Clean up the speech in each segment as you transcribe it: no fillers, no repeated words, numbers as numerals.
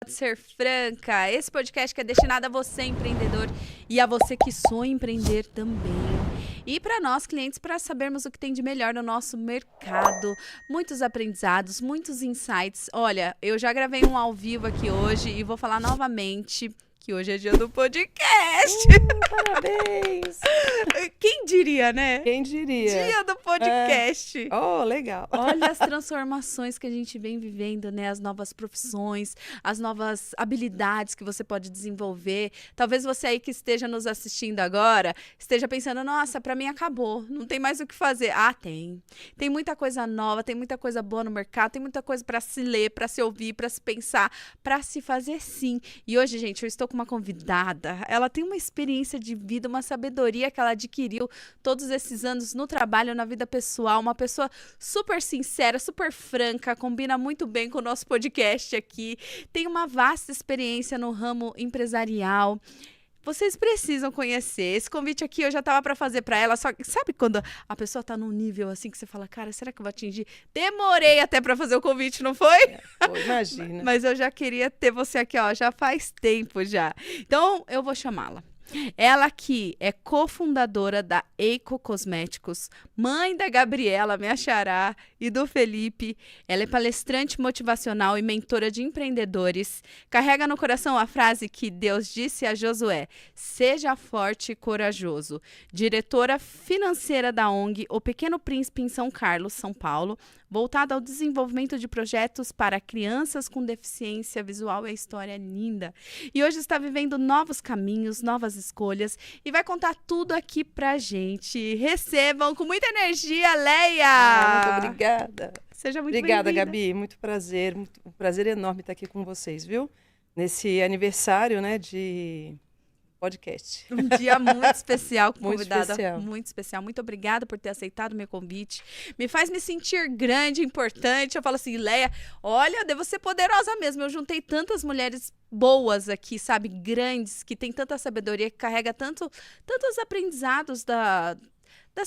Ser Franca, esse podcast que é destinado a você, empreendedor, e a você que sonha empreender também. E para nós, clientes, para sabermos o que tem de melhor no nosso mercado. Muitos aprendizados, muitos insights. Olha, eu já gravei um ao vivo aqui hoje e vou falar novamente que hoje é dia do podcast. Parabéns! Quem diria, né? Quem diria? Dia do podcast. Oh, legal. Olha as transformações que a gente vem vivendo, né? As novas profissões, as novas habilidades que você pode desenvolver. Talvez você aí que esteja nos assistindo agora, esteja pensando, nossa, para mim acabou, não tem mais o que fazer. Ah, tem. Tem muita coisa nova, tem muita coisa boa no mercado, tem muita coisa para se ler, para se ouvir, para se pensar, para se fazer sim. E hoje, gente, eu estou com uma convidada. Ela tem uma experiência de vida, uma sabedoria que ela adquiriu todos esses anos no trabalho, na vida pessoal, uma pessoa super sincera, super franca, combina muito bem com o nosso podcast aqui, tem uma vasta experiência no ramo empresarial. Vocês precisam conhecer. Esse convite aqui eu já estava para fazer para ela, só que sabe quando a pessoa está num nível assim que você fala, cara, será que eu vou atingir? Demorei até para fazer o convite, não foi? Imagina. Mas eu já queria ter você aqui, ó, já faz tempo já. Então, eu vou chamá-la. Ela que é cofundadora da Eiko Cosméticos, mãe da Gabriela, minha xará, e do Felipe. Ela é palestrante motivacional e mentora de empreendedores. Carrega no coração a frase que Deus disse a Josué: seja forte e corajoso. Diretora financeira da ONG O Pequeno Príncipe em São Carlos, São Paulo, voltada ao desenvolvimento de projetos para crianças com deficiência visual. É história linda. E hoje está vivendo novos caminhos, novas escolhas e vai contar tudo aqui pra gente. Recebam com muita energia, Leia! Muito obrigada. Seja muito Obrigada, bem-vinda. Gabi. Muito prazer. Um prazer enorme estar aqui com vocês, viu? Nesse aniversário, né, de podcast. Um dia muito especial com Muito convidada especial. muito especial. Muito obrigada por ter aceitado o meu convite. Me faz me sentir grande, importante. Eu falo assim, Leia, olha, devo ser poderosa mesmo. Eu juntei tantas mulheres boas aqui, sabe? Grandes, que tem tanta sabedoria, que carrega tantos aprendizados das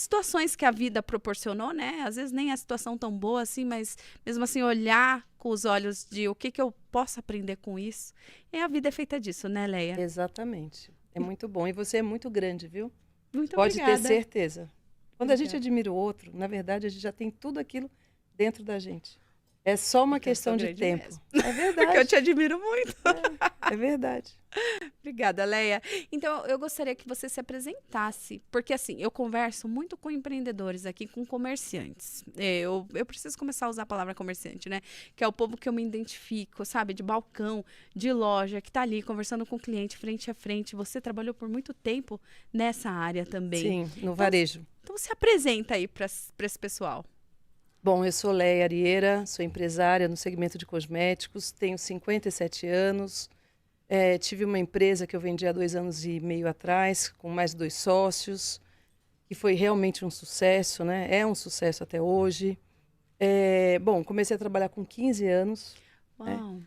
situações que a vida proporcionou, né? Às vezes nem a situação tão boa assim, mas mesmo assim olhar com os olhos de o que eu posso aprender com isso. E a vida é feita disso, né, Leia? Exatamente. É muito bom. E você é muito grande, viu? Muito Pode obrigada. ter certeza. Quando a gente Obrigada. admira o outro, na verdade, a gente já tem tudo aquilo dentro da gente. É só uma Porque eu sou questão de grande tempo. mesmo. É verdade. Porque eu te admiro muito. É verdade. Obrigada, Leia. Então, eu gostaria que você se apresentasse, porque assim, eu converso muito com empreendedores aqui, com comerciantes. Eu preciso começar a usar a palavra comerciante, né? Que é o povo que eu me identifico, sabe? De balcão, de loja, que tá ali conversando com o cliente frente a frente. Você trabalhou por muito tempo nessa área também. Sim, no varejo. Então, se apresenta aí para esse pessoal. Bom, eu sou Leia Arieira, sou empresária no segmento de cosméticos, tenho 57 anos, tive uma empresa que eu vendi há 2 anos e meio atrás, com mais 2 sócios, que foi realmente um sucesso, né? É um sucesso até hoje. Bom, comecei a trabalhar com 15 anos, Uau.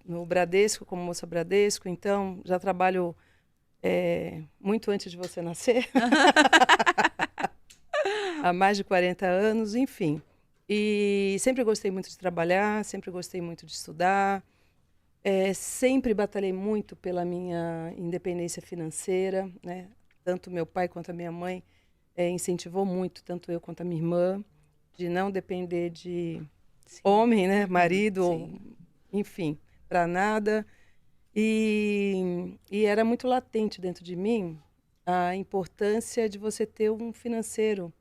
no Bradesco, como moça Bradesco, então já trabalho muito antes de você nascer. Há mais de 40 anos, enfim. E sempre gostei muito de trabalhar, sempre gostei muito de estudar, sempre batalhei muito pela minha independência financeira, né? Tanto meu pai quanto a minha mãe incentivou muito, tanto eu quanto a minha irmã, de não depender de homem, né? Marido, ou, enfim, para nada. E era muito latente dentro de mim a importância de você ter um financeiro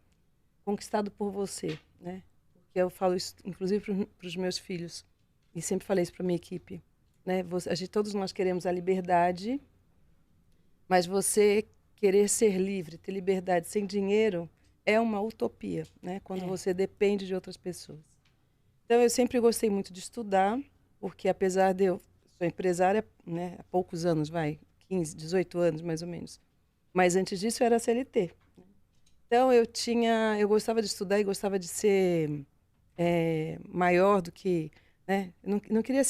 conquistado por você, né? Porque eu falo isso, inclusive, para os meus filhos, e sempre falei isso para minha equipe, né? Todos nós queremos a liberdade, mas você querer ser livre, ter liberdade sem dinheiro, é uma utopia, né? Quando você depende de outras pessoas. Então, eu sempre gostei muito de estudar, porque apesar de eu sou empresária, né, há poucos anos, 15, 18 anos mais ou menos, mas antes disso eu era CLT. Então, eu gostava de estudar e gostava de ser maior do que, né? Eu não queria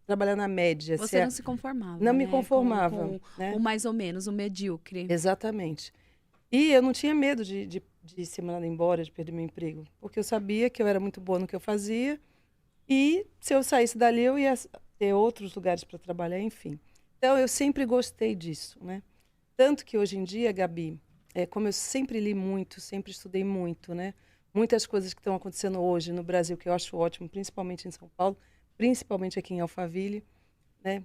trabalhar na média. Você não se conformava, Não né? me conformava. Com né? o mais ou menos, o medíocre. Exatamente. E eu não tinha medo de ser mandada embora, de perder meu emprego, porque eu sabia que eu era muito boa no que eu fazia e se eu saísse dali eu ia ter outros lugares para trabalhar, enfim. Então, eu sempre gostei disso, né? Tanto que hoje em dia, Gabi, como eu sempre li muito, sempre estudei muito, né? Muitas coisas que estão acontecendo hoje no Brasil, que eu acho ótimo, principalmente em São Paulo, principalmente aqui em Alphaville, né?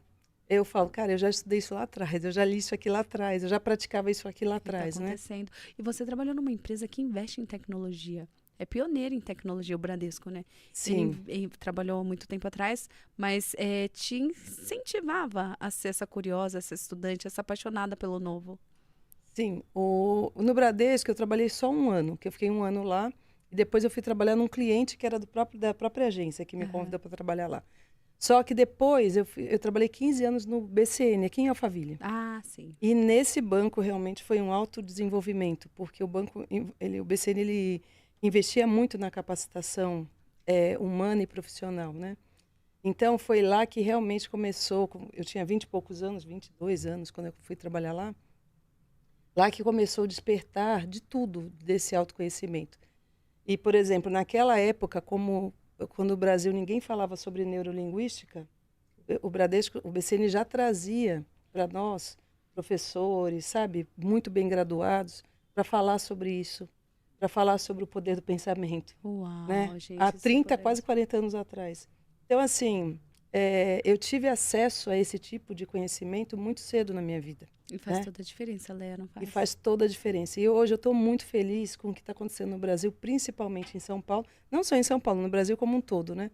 Eu falo, cara, eu já estudei isso lá atrás, eu já li isso aqui lá atrás, eu já praticava isso aqui lá O que está atrás, né? acontecendo. E você trabalhou numa empresa que investe em tecnologia. É pioneiro em tecnologia, o Bradesco, né? Sim, Ele trabalhou há muito tempo atrás, mas te incentivava a ser essa curiosa, essa estudante, essa apaixonada pelo novo. sim. No Bradesco eu trabalhei só um ano, que eu fiquei um ano lá, e depois eu fui trabalhar num cliente que era da própria agência, que me Aham. convidou para trabalhar lá. Só que depois eu trabalhei 15 anos no BCN, aqui em Alphaville. Ah, sim. E nesse banco realmente foi um autodesenvolvimento, porque o BCN ele investia muito na capacitação humana e profissional, né? Então foi lá que realmente começou, eu tinha 20 e poucos anos, 22 anos quando eu fui trabalhar lá que começou o despertar de tudo desse autoconhecimento. E, por exemplo, naquela época, quando o Brasil ninguém falava sobre neurolinguística, o BCN já trazia para nós, professores, sabe, muito bem graduados, para falar sobre isso, para falar sobre o poder do pensamento, né? Uau, Há gente, isso é 30, quase poderoso. 40 anos atrás. Então, assim, eu tive acesso a esse tipo de conhecimento muito cedo na minha vida, E faz né? toda a diferença, Léa, não E faz? faz toda a diferença. E hoje eu estou muito feliz com o que está acontecendo no Brasil, principalmente em São Paulo, não só em São Paulo, no Brasil como um todo, né?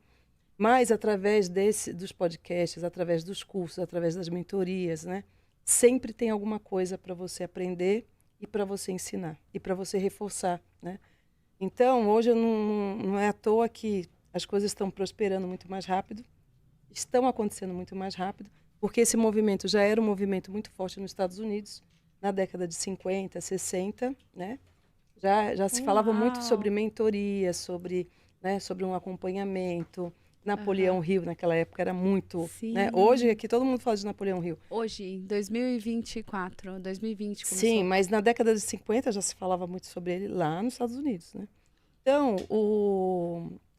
Mas através dos podcasts, através dos cursos, através das mentorias, né? Sempre tem alguma coisa para você aprender e para você ensinar e para você reforçar, né? Então, hoje eu não é à toa que as coisas estão prosperando muito mais rápido, estão acontecendo muito mais rápido, porque esse movimento já era um movimento muito forte nos Estados Unidos, na década de 50, 60, né? Já se falava muito sobre Uau! mentoria, sobre um acompanhamento. Aham. Napoleão Hill, naquela época, era muito, né? Hoje, Sim. aqui, todo mundo fala de Napoleão Hill. Hoje, em 2024, 2020 Sim, começou. mas na década de 50 já se falava muito sobre ele lá nos Estados Unidos, né? Então,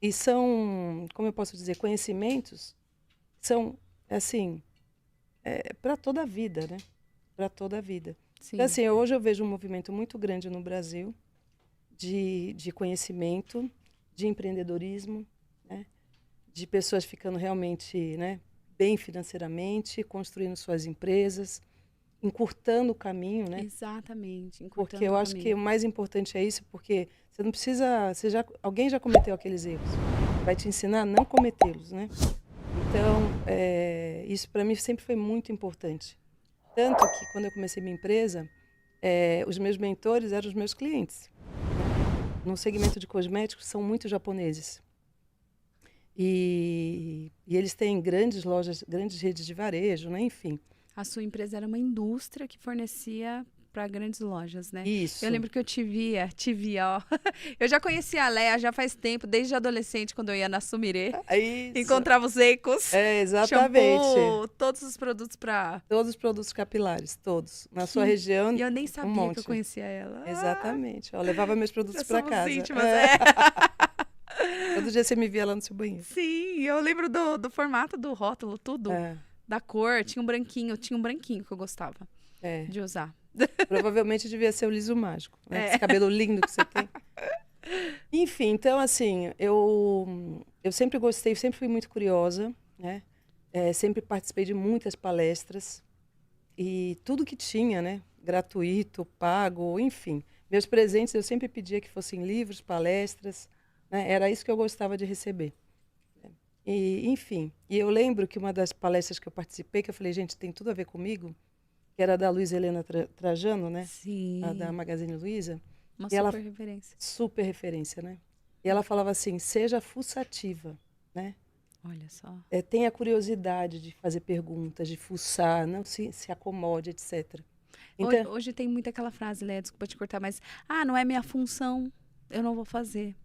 e são, como eu posso dizer, conhecimentos, são, assim, para toda a vida, né? Para toda a vida. Então, Sim. assim, hoje eu vejo um movimento muito grande no Brasil de conhecimento, de empreendedorismo, né? De pessoas ficando realmente, né, bem financeiramente, construindo suas empresas, encurtando o caminho, né? Exatamente, Porque encurtando eu o acho que caminho. o mais importante é isso, porque você não precisa, alguém já cometeu aqueles erros, vai te ensinar a não cometê-los, né? Então, isso para mim sempre foi muito importante. Tanto que quando eu comecei minha empresa, os meus mentores eram os meus clientes, né? No segmento de cosméticos são muito japoneses. E eles têm grandes lojas, grandes redes de varejo, né? Enfim. A sua empresa era uma indústria que fornecia para grandes lojas, né? Eu Isso. lembro que eu te via, ó. Eu já conhecia a Léa já faz tempo, desde adolescente, quando eu ia na Sumirê. Isso. Encontrava os Ecos, É, exatamente. shampoo, todos os produtos pra. Todos os produtos capilares, todos. Na sua Que... região, E eu nem um sabia que eu monte. conhecia ela. Ah, Exatamente. Eu levava meus produtos já para somos casa. íntimas, é. Todo dia você me via lá no seu banheiro. Sim, eu lembro do formato do rótulo, tudo. É, Da cor, tinha um branquinho que eu gostava é. de usar. Provavelmente devia ser o liso mágico, né? É. Esse cabelo lindo que você tem. Enfim, então, assim, eu sempre gostei, sempre fui muito curiosa, né? Sempre participei de muitas palestras e tudo que tinha, né? Gratuito, pago, enfim. Meus presentes eu sempre pedia que fossem livros, palestras, né? Era isso que eu gostava de receber. E, enfim, e eu lembro que uma das palestras que eu participei, que eu falei, gente, tem tudo a ver comigo, que era da Luiza Helena Trajano, né? A da Sim, Magazine Luiza. uma E ela, super referência. super referência, né? E ela falava assim, seja fuçativa, né? Olha só. Tenha curiosidade de fazer perguntas, de fuçar, não se acomode, etc. Então, Hoje tem muito aquela frase, Léa, desculpa te cortar, mas não é minha função, eu não vou fazer.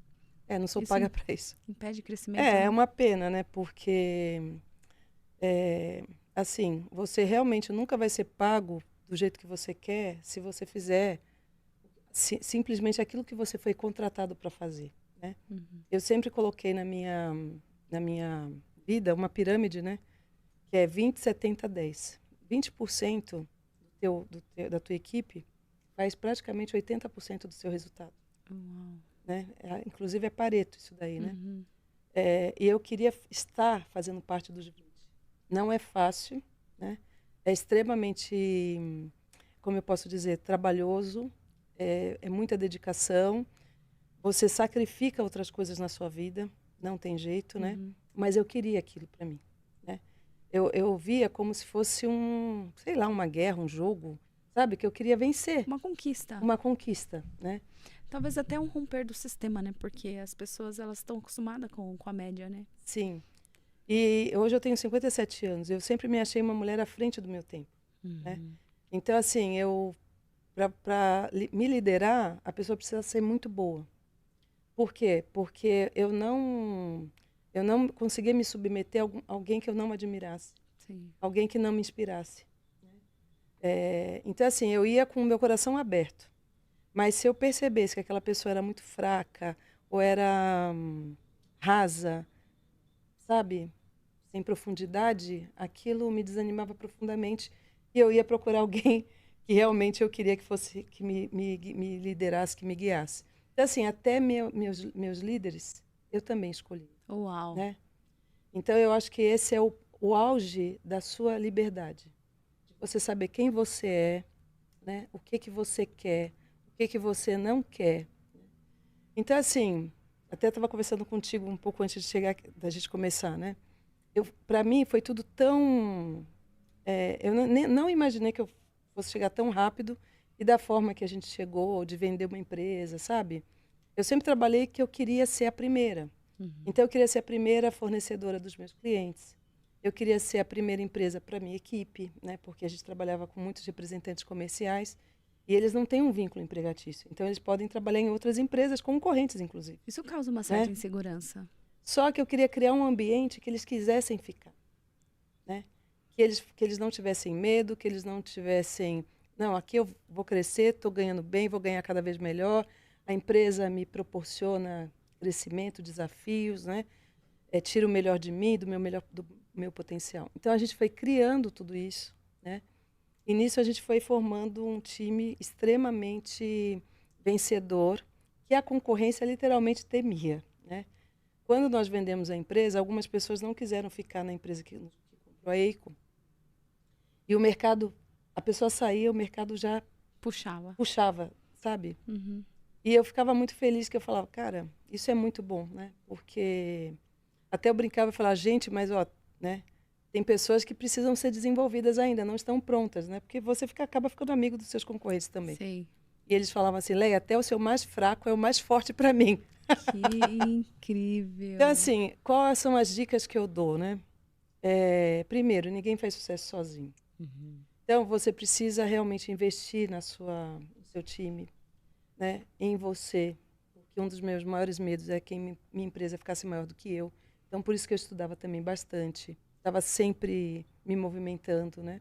não sou Isso paga para isso. impede crescimento, É né? uma pena, né? Porque, assim, você realmente nunca vai ser pago do jeito que você quer se você fizer simplesmente aquilo que você foi contratado para fazer, né? Uhum. Eu sempre coloquei na minha vida uma pirâmide, né? que é 20, 70, 10. 20% da tua equipe faz praticamente 80% do seu resultado. Uau. Né? Inclusive é Pareto isso daí, né? Uhum. E eu queria estar fazendo parte dos 20. Não é fácil, né? É extremamente, como eu posso dizer, trabalhoso, é muita dedicação. Você sacrifica outras coisas na sua vida, não tem jeito, né? Uhum. Mas eu queria aquilo para mim, né? Eu via como se fosse sei lá, uma guerra, um jogo, sabe? Que eu queria vencer, Uma conquista. uma conquista, né? Talvez até um romper do sistema, né? Porque as pessoas, elas estão acostumadas com a média, né? Sim. E hoje eu tenho 57 anos. Eu sempre me achei uma mulher à frente do meu tempo, né? Uhum. Então, assim, para me liderar, a pessoa precisa ser muito boa. Por quê? Porque eu não conseguia me submeter a alguém que eu não admirasse, Sim. alguém que não me inspirasse. Então, assim, eu ia com o meu coração aberto. Mas se eu percebesse que aquela pessoa era muito fraca ou era rasa, sabe, sem profundidade, aquilo me desanimava profundamente e eu ia procurar alguém que realmente eu queria que fosse, que me liderasse, que me guiasse. Então, assim, até meus líderes, eu também escolhi, Uau. né? Então, eu acho que esse é o auge da sua liberdade. De você saber quem você é, né? O que que você quer, o que que você não quer. Então, assim, até estava conversando contigo um pouco antes de chegar, da gente começar, né? Para mim foi tudo tão eu não imaginei que eu fosse chegar tão rápido e da forma que a gente chegou, de vender uma empresa, sabe? Eu sempre trabalhei que eu queria ser a primeira. Uhum. Então, eu queria ser a primeira fornecedora dos meus clientes. Eu queria ser a primeira empresa para a minha equipe, né? Porque a gente trabalhava com muitos representantes comerciais e eles não têm um vínculo empregatício. Então, eles podem trabalhar em outras empresas, concorrentes, inclusive. Isso causa uma certa Né? insegurança. Só que eu queria criar um ambiente que eles quisessem ficar, né? Que eles não tivessem medo, que eles não tivessem, não, aqui eu vou crescer, estou ganhando bem, vou ganhar cada vez melhor, a empresa me proporciona crescimento, desafios, né? Tira o melhor de mim, do meu potencial. Então a gente foi criando tudo isso, né? E nisso a gente foi formando um time extremamente vencedor, que a concorrência literalmente temia, né? Quando nós vendemos a empresa, algumas pessoas não quiseram ficar na empresa que comprou a Eico. E o mercado, a pessoa saía, o mercado já Puxava. puxava, sabe? Uhum. E eu ficava muito feliz que eu falava, cara, isso é muito bom, né? Porque até eu brincava e falava, gente, mas ó, né? Tem pessoas que precisam ser desenvolvidas ainda, não estão prontas, né? Porque você acaba ficando amigo dos seus concorrentes também. Sei. E eles falavam assim, Leia, até o seu mais fraco é o mais forte para mim. Que incrível. Então, assim, quais são as dicas que eu dou, né? Primeiro, ninguém faz sucesso sozinho. Uhum. Então, você precisa realmente investir no seu time, né? Em você. Porque um dos meus maiores medos é que minha empresa ficasse maior do que eu. Então, por isso que eu estudava também bastante. Estava sempre me movimentando, né?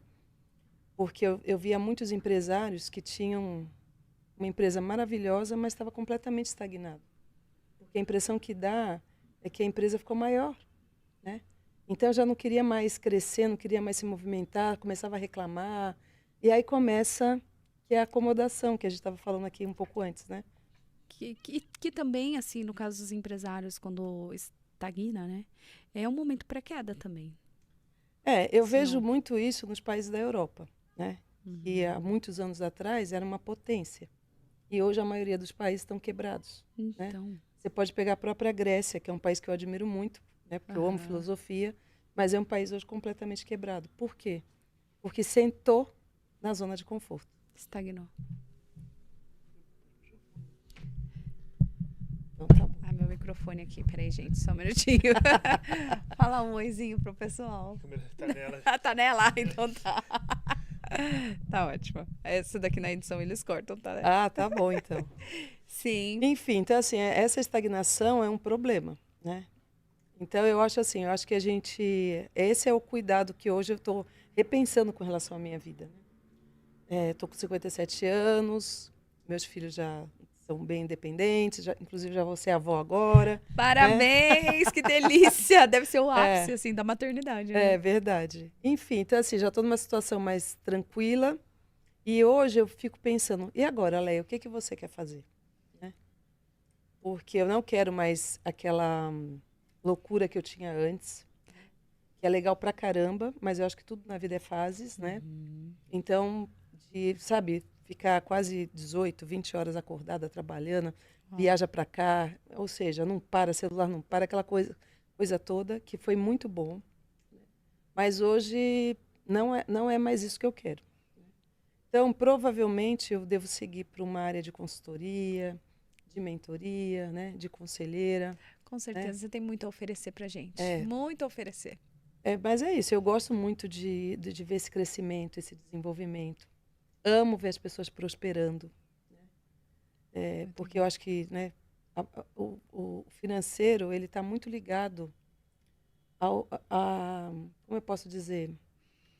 Porque eu via muitos empresários que tinham uma empresa maravilhosa, mas estava completamente estagnado. Porque a impressão que dá é que a empresa ficou maior, né? Então eu já não queria mais crescer, não queria mais se movimentar, começava a reclamar. E aí começa que é a acomodação, que a gente estava falando aqui um pouco antes, né? Que também, assim, no caso dos empresários, quando estagna, né? É um momento pré-queda também. Eu Se vejo não... muito isso nos países da Europa, né? Uhum. Que há muitos anos atrás era uma potência. E hoje a maioria dos países estão quebrados, né? Então, Você pode pegar a própria Grécia, que é um país que eu admiro muito, né? Porque eu amo aham. filosofia, mas é um país hoje completamente quebrado. Por quê? Porque sentou na zona de conforto. Estagnou. Então tá bom. Ah, meu microfone aqui. Peraí, gente, só um minutinho. Fala um oizinho pro pessoal. A câmera tá nela. Ah, tá nela? Então tá. Tá ótimo. Essa daqui na edição eles cortam, tá? Né? Ah, tá bom então. Sim. Enfim, então assim, essa estagnação é um problema, né? Então eu acho assim, eu acho que esse é o cuidado que hoje eu estou repensando com relação à minha vida. Estou com 57 anos, meus filhos já estão bem independentes, inclusive já vou ser avó agora. Parabéns, que delícia! Deve ser o ápice, assim, da maternidade, né? É verdade. Enfim, então assim, já estou numa situação mais tranquila. E hoje eu fico pensando, e agora, Leia, o que você quer fazer? Né? Porque eu não quero mais aquela loucura que eu tinha antes, que é legal pra caramba, mas eu acho que tudo na vida é fases, né? Então, sabe, ficar quase 18, 20 horas acordada, trabalhando, viaja pra cá, ou seja, não para, celular não para, aquela coisa toda, que foi muito bom. Mas hoje não é mais isso que eu quero. Então, provavelmente, eu devo seguir para uma área de consultoria, de mentoria, né, de conselheira. Com certeza, você tem muito a oferecer pra gente. É. Muito a oferecer. Mas é isso, eu gosto muito de ver esse crescimento, esse desenvolvimento. Amo ver as pessoas prosperando. Né? Porque eu acho que, né, o financeiro ele está muito ligado como eu posso dizer,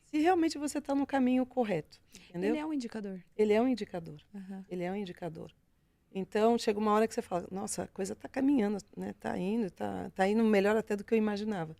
se realmente você está no caminho correto, entendeu? Ele é um indicador. Ele é um indicador. Uhum. Ele é um indicador. Então, chega uma hora que você fala, nossa, a coisa está caminhando, né? Tá indo melhor até do que eu imaginava.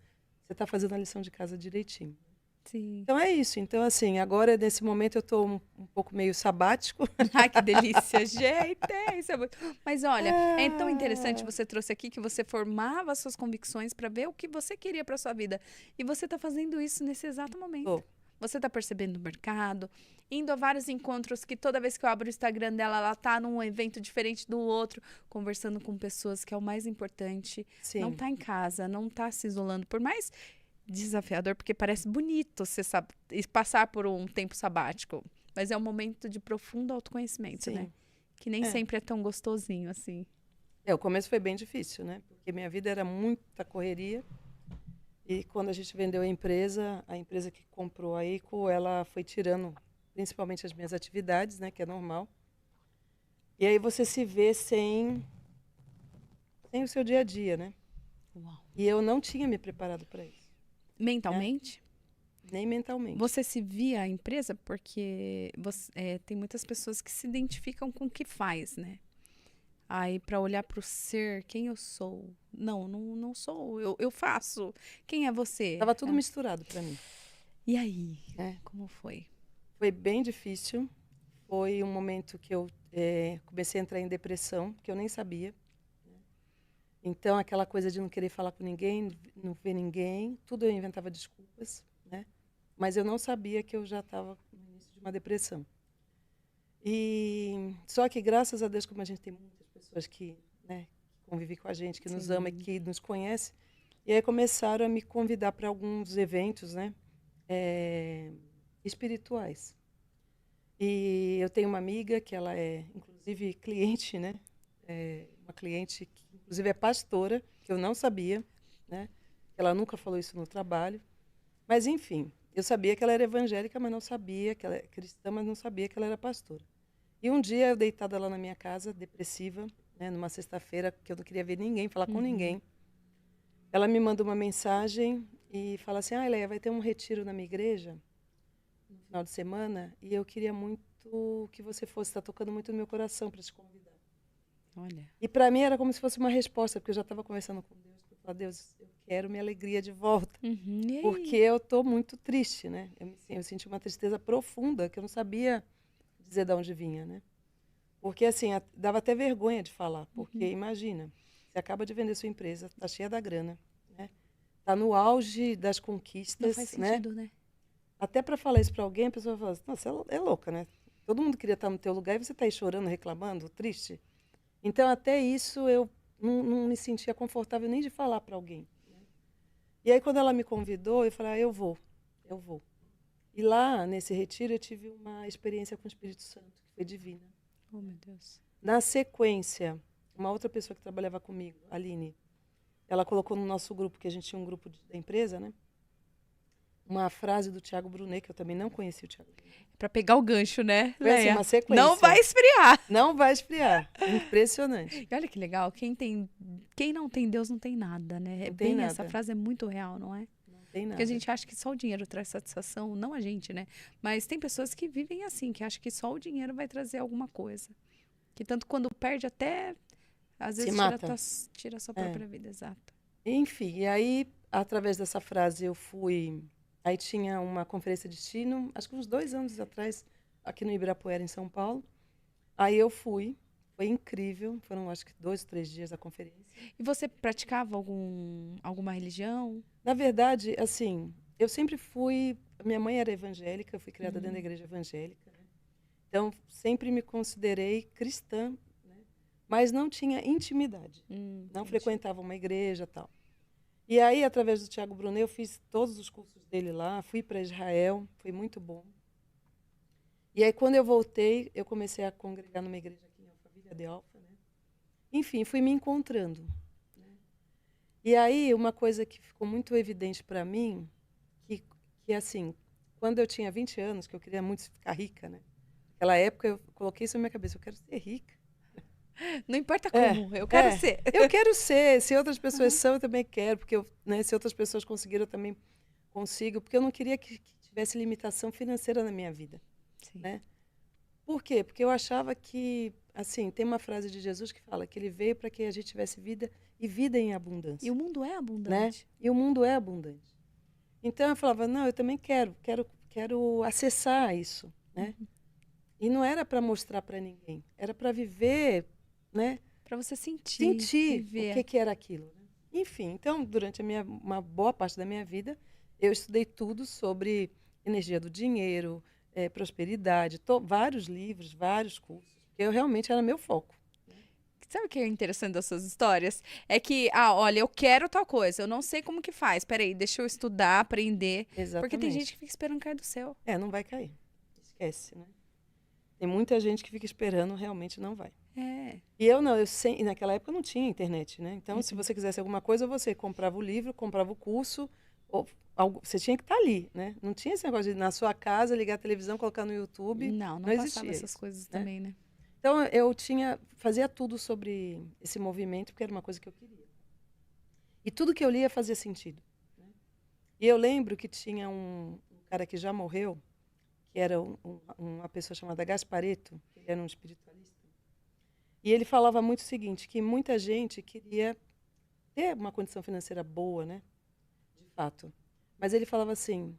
Você está fazendo a lição de casa direitinho. Sim. Então, é isso. Então, assim, agora, nesse momento, eu estou um pouco meio sabático. Ai, que delícia, gente! Isso é muito... Mas olha, é tão interessante você trouxe aqui que você formava as suas convicções para ver o que você queria para sua vida. E você está fazendo isso nesse exato momento. Você está percebendo o mercado, indo a vários encontros que toda vez que eu abro o Instagram dela, ela tá num evento diferente do outro, conversando com pessoas, que é o mais importante. Sim. Não tá em casa, não tá se isolando. Por mais desafiador, porque parece bonito você passar por um tempo sabático. Mas é um momento de profundo autoconhecimento, Sim. né? Que nem sempre é tão gostosinho assim. O começo foi bem difícil, né? Porque minha vida era muita correria. E quando a gente vendeu a empresa que comprou a ICO, ela foi tirando principalmente as minhas atividades, né? Que é normal. E aí você se vê sem o seu dia a dia, né? Uau. E eu não tinha me preparado para isso. Mentalmente? Nem mentalmente. Você se via a empresa? Porque tem muitas pessoas que se identificam com o que faz, né? Aí, para olhar para o ser, quem eu sou? Não sou, eu faço. Quem é você? Tava tudo misturado para mim. E aí? Como foi? Foi bem difícil. Foi um momento que eu comecei a entrar em depressão, que eu nem sabia. Então, aquela coisa de não querer falar com ninguém, não ver ninguém, tudo eu inventava desculpas, né? Mas eu não sabia que eu já estava no início de uma depressão. E só que, graças a Deus, como a gente tem muitas pessoas que, né, convivem com a gente, que nos ama e que nos conhece, e aí começaram a me convidar para alguns eventos, né, espirituais. E eu tenho uma amiga que ela é, inclusive, cliente, né? Uma cliente que, inclusive, é pastora, que eu não sabia, né? Ela nunca falou isso no trabalho. Mas, enfim, eu sabia que ela era evangélica, mas não sabia que ela é cristã, mas não sabia que ela era pastora. E um dia, eu deitada lá na minha casa, depressiva, né, numa sexta-feira, que eu não queria ver ninguém, falar com ninguém, ela me manda uma mensagem e fala assim, Leia, vai ter um retiro na minha igreja no final de semana e eu queria muito que você fosse, está tocando muito no meu coração para te convidar. Olha. E para mim era como se fosse uma resposta, porque eu já estava conversando com Deus. Eu falei, Deus, eu quero minha alegria de volta. Porque eu estou muito triste, né? Eu senti uma tristeza profunda, que eu não sabia dizer de onde vinha, né? Porque, assim, dava até vergonha de falar. Porque, imagina, você acaba de vender sua empresa, está cheia da grana, né? Está no auge das conquistas, não faz sentido, né? Até para falar isso para alguém, a pessoa fala assim, nossa, é louca, né? Todo mundo queria estar no teu lugar e você está aí chorando, reclamando, triste. Então, até isso, eu não me sentia confortável nem de falar para alguém. Né? E aí, quando ela me convidou, eu falei, eu vou. E lá, nesse retiro, eu tive uma experiência com o Espírito Santo, que foi divina. Oh, meu Deus. Na sequência, uma outra pessoa que trabalhava comigo, a Aline, ela colocou no nosso grupo, que a gente tinha um grupo da empresa, né? Uma frase do Thiago Brunet, que eu também não conhecia o Thiago Brunet. Para pegar o gancho, né? Foi assim, uma sequência. Não vai esfriar. Não vai esfriar. Impressionante. E olha que legal, quem não tem Deus não tem nada, né? Não tem nada. Essa frase é muito real, não é? Não tem nada. Porque a gente acha que só o dinheiro traz satisfação, não a gente, né? Mas tem pessoas que vivem assim, que acham que só o dinheiro vai trazer alguma coisa. Que tanto quando perde até, às Se vezes, mata. tira a sua É. própria vida, exato. Enfim, e aí, através dessa frase, eu fui. Aí tinha uma conferência de destino, acho que uns 2 anos atrás, aqui no Ibirapuera, em São Paulo. Aí eu fui, foi incrível, foram acho que 2, 3 dias a conferência. E você praticava alguma religião? Na verdade, assim, eu sempre fui. Minha mãe era evangélica, eu fui criada dentro da igreja evangélica, né? Então, sempre me considerei cristã, né? Mas não tinha intimidade. Não Entendi. frequentava uma igreja tal. E aí, através do Tiago Brunet, eu fiz todos os cursos dele lá, fui para Israel, foi muito bom. E aí, quando eu voltei, eu comecei a congregar numa igreja aqui em Alphaville, de Alfa, né? Enfim, fui me encontrando. E aí, uma coisa que ficou muito evidente para mim, que assim, quando eu tinha 20 anos, que eu queria muito ficar rica, né? Naquela época, eu coloquei isso na minha cabeça, eu quero ser rica. Não importa É, como, eu quero ser. eu quero ser. Se outras pessoas são, eu também quero, porque né, se outras pessoas conseguiram, eu também consigo, porque eu não queria que tivesse limitação financeira na minha vida, Sim. né? Por quê? Porque eu achava que, assim, tem uma frase de Jesus que fala que ele veio para que a gente tivesse vida e vida em abundância. E o mundo é Né? abundante. E o mundo é abundante. Então eu falava, não, eu também quero acessar isso, né? E não era para mostrar para ninguém, era para viver, né? Para você sentir, Sentir viver. o que era aquilo. Né? Enfim, então, durante uma boa parte da minha vida, eu estudei tudo sobre energia do dinheiro, prosperidade, vários livros, vários cursos, porque eu realmente era meu foco. Sabe o que é interessante das suas histórias? É que, olha, eu quero tal coisa, eu não sei como que faz. Peraí, deixa eu estudar, aprender. Exatamente. Porque tem gente que fica esperando cair do céu. Não vai cair. Esquece, né? Tem muita gente que fica esperando, realmente não vai. É. E eu não, e naquela época não tinha internet, né? Então, se você quisesse alguma coisa, você comprava o livro, comprava o curso, ou você tinha que estar ali, né? Não tinha esse negócio de ir na sua casa, ligar a televisão, colocar no YouTube. Não existia passava essas isso, coisas né? também, né? Então, fazia tudo sobre esse movimento, porque era uma coisa que eu queria. E tudo que eu lia fazia sentido. Né? E eu lembro que tinha um cara que já morreu, que era uma pessoa chamada Gasparetto, que ele era um espiritualista. E ele falava muito o seguinte, que muita gente queria ter uma condição financeira boa, né? De fato. Mas ele falava assim,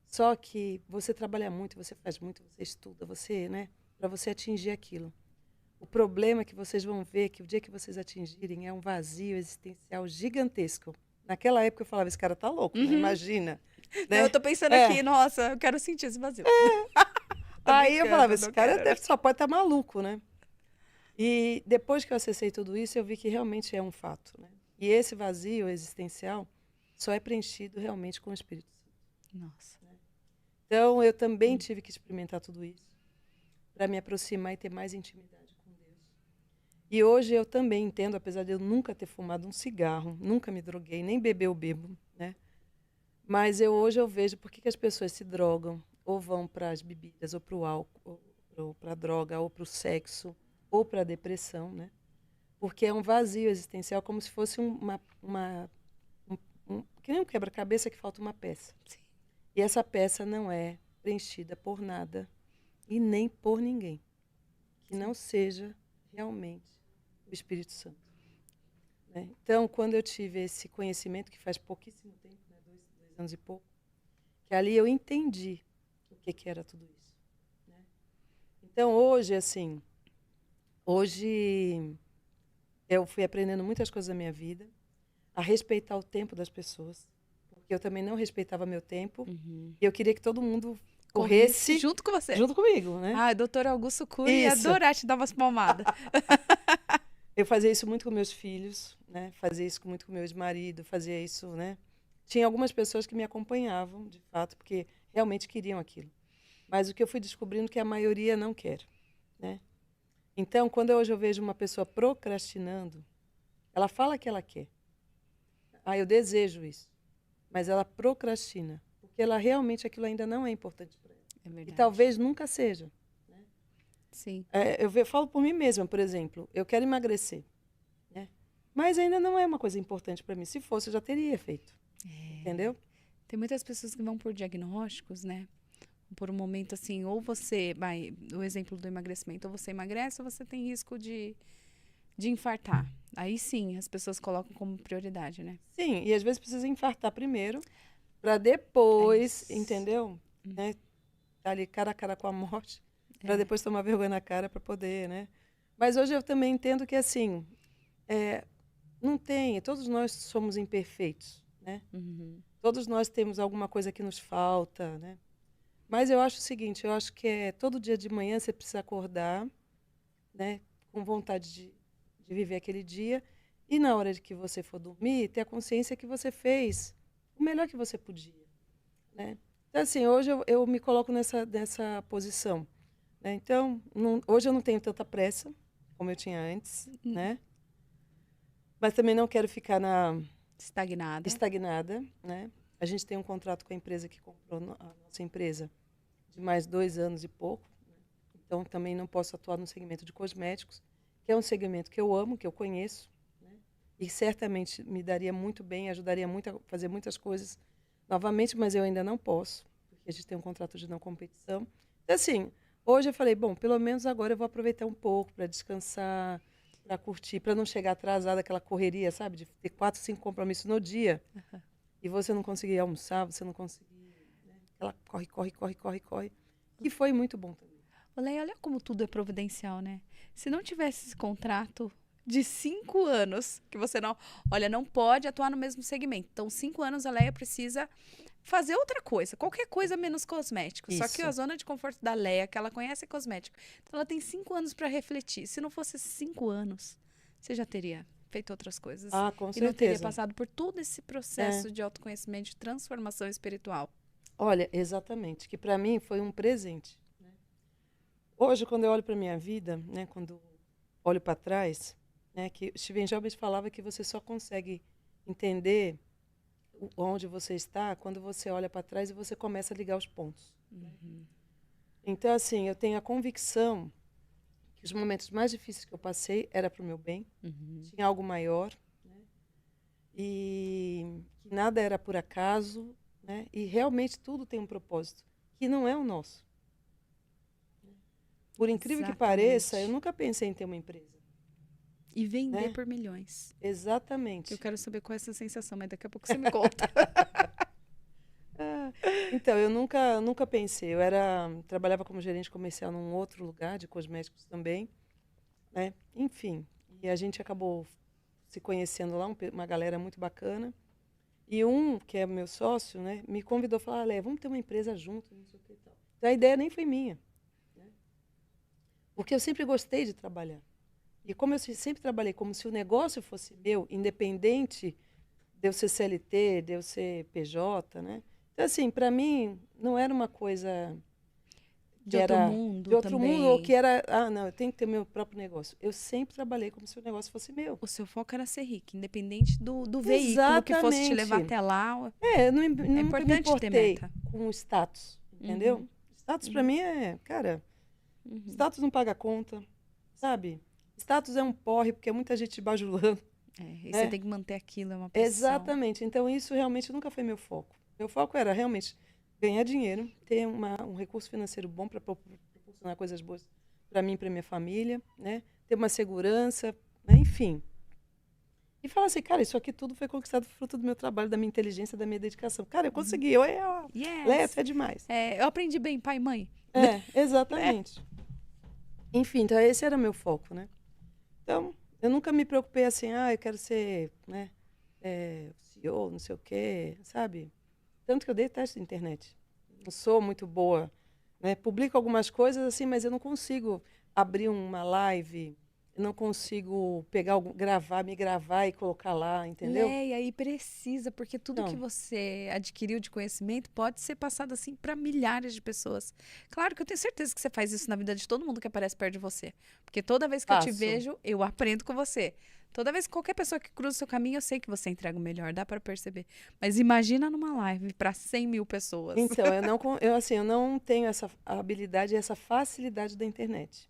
só que você trabalha muito, você faz muito, você estuda, você, né? Para você atingir aquilo. O problema é que vocês vão ver que o dia que vocês atingirem é um vazio existencial gigantesco. Naquela época eu falava, esse cara tá louco, né? Imagina. Não, Né? eu tô pensando aqui, nossa, eu quero sentir esse vazio. Aí eu falava, esse não cara quero. só pode estar maluco, né? E depois que eu acessei tudo isso, eu vi que realmente é um fato. Né? E esse vazio existencial só é preenchido realmente com o Espírito Santo. Nossa. Então, eu também tive que experimentar tudo isso para me aproximar e ter mais intimidade com Deus. E hoje eu também entendo, apesar de eu nunca ter fumado um cigarro, nunca me droguei, nem beber eu bebo, né? Mas hoje eu vejo por que as pessoas se drogam, ou vão para as bebidas, ou para o álcool, ou para a droga, ou para o sexo, ou para a depressão, né? Porque é um vazio existencial, como se fosse que nem um quebra-cabeça que falta uma peça. Sim. E essa peça não é preenchida por nada e nem por ninguém. Que não seja realmente o Espírito Santo. Né? Então, quando eu tive esse conhecimento, que faz pouquíssimo tempo, né? 2 anos e pouco, que ali eu entendi o que era tudo isso. Né? Então, hoje, assim, eu fui aprendendo muitas coisas da minha vida, a respeitar o tempo das pessoas, porque eu também não respeitava meu tempo, e eu queria que todo mundo corresse junto com você. Junto comigo, né? Doutor Augusto Cury ia adorar te dar umas palmadas. Eu fazia isso muito com meus filhos, né? Fazia isso muito com meu ex-marido, fazia isso, né? Tinha algumas pessoas que me acompanhavam, de fato, porque realmente queriam aquilo. Mas o que eu fui descobrindo é que a maioria não quer, né? Então, quando hoje eu vejo uma pessoa procrastinando, ela fala que ela quer. Eu desejo isso. Mas ela procrastina, porque ela realmente aquilo ainda não é importante para ela. É verdade. E talvez nunca seja. Né? Sim. Eu falo por mim mesma, por exemplo, eu quero emagrecer. Né? Mas ainda não é uma coisa importante para mim. Se fosse, eu já teria feito. Entendeu? Tem muitas pessoas que vão por diagnósticos, né? por um momento assim, ou você, vai, o exemplo do emagrecimento, ou você emagrece ou você tem risco de infartar. Aí sim, as pessoas colocam como prioridade, né? Sim, e às vezes precisa infartar primeiro, para É depois, isso. entendeu? Né? Tá ali cara a cara com a morte, para É. depois tomar vergonha na cara para poder, né? Mas hoje eu também entendo que, assim, é, não tem, todos nós somos imperfeitos, né? Uhum. Todos nós temos alguma coisa que nos falta, né? Mas eu acho o seguinte, eu acho que todo dia de manhã você precisa acordar, né, com vontade de viver aquele dia, e na hora de que você for dormir, ter a consciência que você fez o melhor que você podia, né? Então, assim, hoje eu me coloco nessa posição, né? Então, hoje eu não tenho tanta pressa como eu tinha antes, né? Mas também não quero ficar Estagnada. estagnada, né? A gente tem um contrato com a empresa que comprou a nossa empresa de mais 2 anos e pouco. Então, também não posso atuar no segmento de cosméticos, que é um segmento que eu amo, que eu conheço, né? E certamente me daria muito bem, ajudaria muito a fazer muitas coisas novamente, mas eu ainda não posso, porque a gente tem um contrato de não competição. Então, assim, hoje eu falei, bom, pelo menos agora eu vou aproveitar um pouco para descansar, para curtir, para não chegar atrasada, aquela correria, sabe? De ter 4, 5 compromissos no dia e você não conseguir almoçar, você não conseguir, né? Aquela corre, corre, corre, corre, corre, que foi muito bom também. Olha, olha como tudo é providencial, né? Se não tivesse esse contrato de 5 anos, que você não, olha, não pode atuar no mesmo segmento. Então, 5 anos a Leia precisa fazer outra coisa, qualquer coisa menos cosmético. Só que a Isso. zona de conforto da Leia, que ela conhece, é cosmético. Então, ela tem 5 anos para refletir. Se não fosse 5 anos, você já teria feito outras coisas Ah, com e não teria certeza. passado por todo esse É. processo de autoconhecimento, de transformação espiritual. Olha, exatamente, que para mim foi um presente. Hoje, quando eu olho para minha vida, né, quando olho para trás, né, que Steven Jobs falava que você só consegue entender onde você está quando você olha para trás e você começa a ligar os pontos. Então, assim, eu tenho a convicção que os momentos mais difíceis que eu passei era para o meu bem, tinha algo maior, né, e que nada era por acaso, né, e realmente tudo tem um propósito, que não é o nosso. Por incrível que pareça, eu Exatamente. nunca pensei em ter uma empresa, E vender né? por milhões. Eu Exatamente. quero saber qual é essa sensação, mas daqui a pouco você me conta. Ah, então, eu nunca pensei. Trabalhava como gerente comercial num outro lugar de cosméticos também, né? Enfim, e a gente acabou se conhecendo lá, uma galera muito bacana. E que é meu sócio, né, me convidou, falou, Léa, vamos ter uma empresa junto, não sei o que e tal. Então, a ideia nem foi minha, né? Porque eu sempre gostei de trabalhar. E como eu sempre trabalhei como se o negócio fosse meu, independente de eu ser CLT, de eu ser PJ, né? Então, assim, para mim, não era uma coisa que De outro era de mundo outro mundo ou que também. era, não, eu tenho que ter meu próprio negócio. Eu sempre trabalhei como se o negócio fosse meu. O seu foco era ser rico, independente do veículo que fosse te levar Exatamente. até lá. Eu É nunca me importante ter importei meta. com o status, entendeu? Uhum, Status para uhum, mim cara, uhum. status não paga conta, sabe? Status é um porre, porque é muita gente te bajulando, É, e você né? tem que manter aquilo, é uma pressão. Exatamente. Então, isso realmente nunca foi meu foco. Meu foco era realmente ganhar dinheiro, ter um recurso financeiro bom para proporcionar coisas boas para mim e para minha família, né? Ter uma segurança, né? Enfim. E falar assim, cara, isso aqui tudo foi conquistado fruto do meu trabalho, da minha inteligência, da minha dedicação. Cara, eu consegui. Léa, tu Yes! é demais. É, eu aprendi bem, pai e mãe. Né? Exatamente. Enfim, então esse era meu foco, né? Então, eu nunca me preocupei assim, eu quero ser, né, CEO, não sei o quê, sabe? Tanto que eu detesto a internet. Não sou muito boa, né? Publico algumas coisas assim, mas eu não consigo abrir uma live, eu não consigo pegar, me gravar e colocar lá, entendeu? Leia, e precisa, porque tudo que Então, você adquiriu de conhecimento pode ser passado assim para milhares de pessoas. Claro que eu tenho certeza que você faz isso na vida de todo mundo que aparece perto de você. Porque toda vez que eu te faço. vejo, eu aprendo com você. Toda vez que qualquer pessoa que cruza o seu caminho, eu sei que você entrega o melhor, dá para perceber. Mas imagina numa live para 100 mil pessoas. Então, eu não tenho essa habilidade e essa facilidade da internet.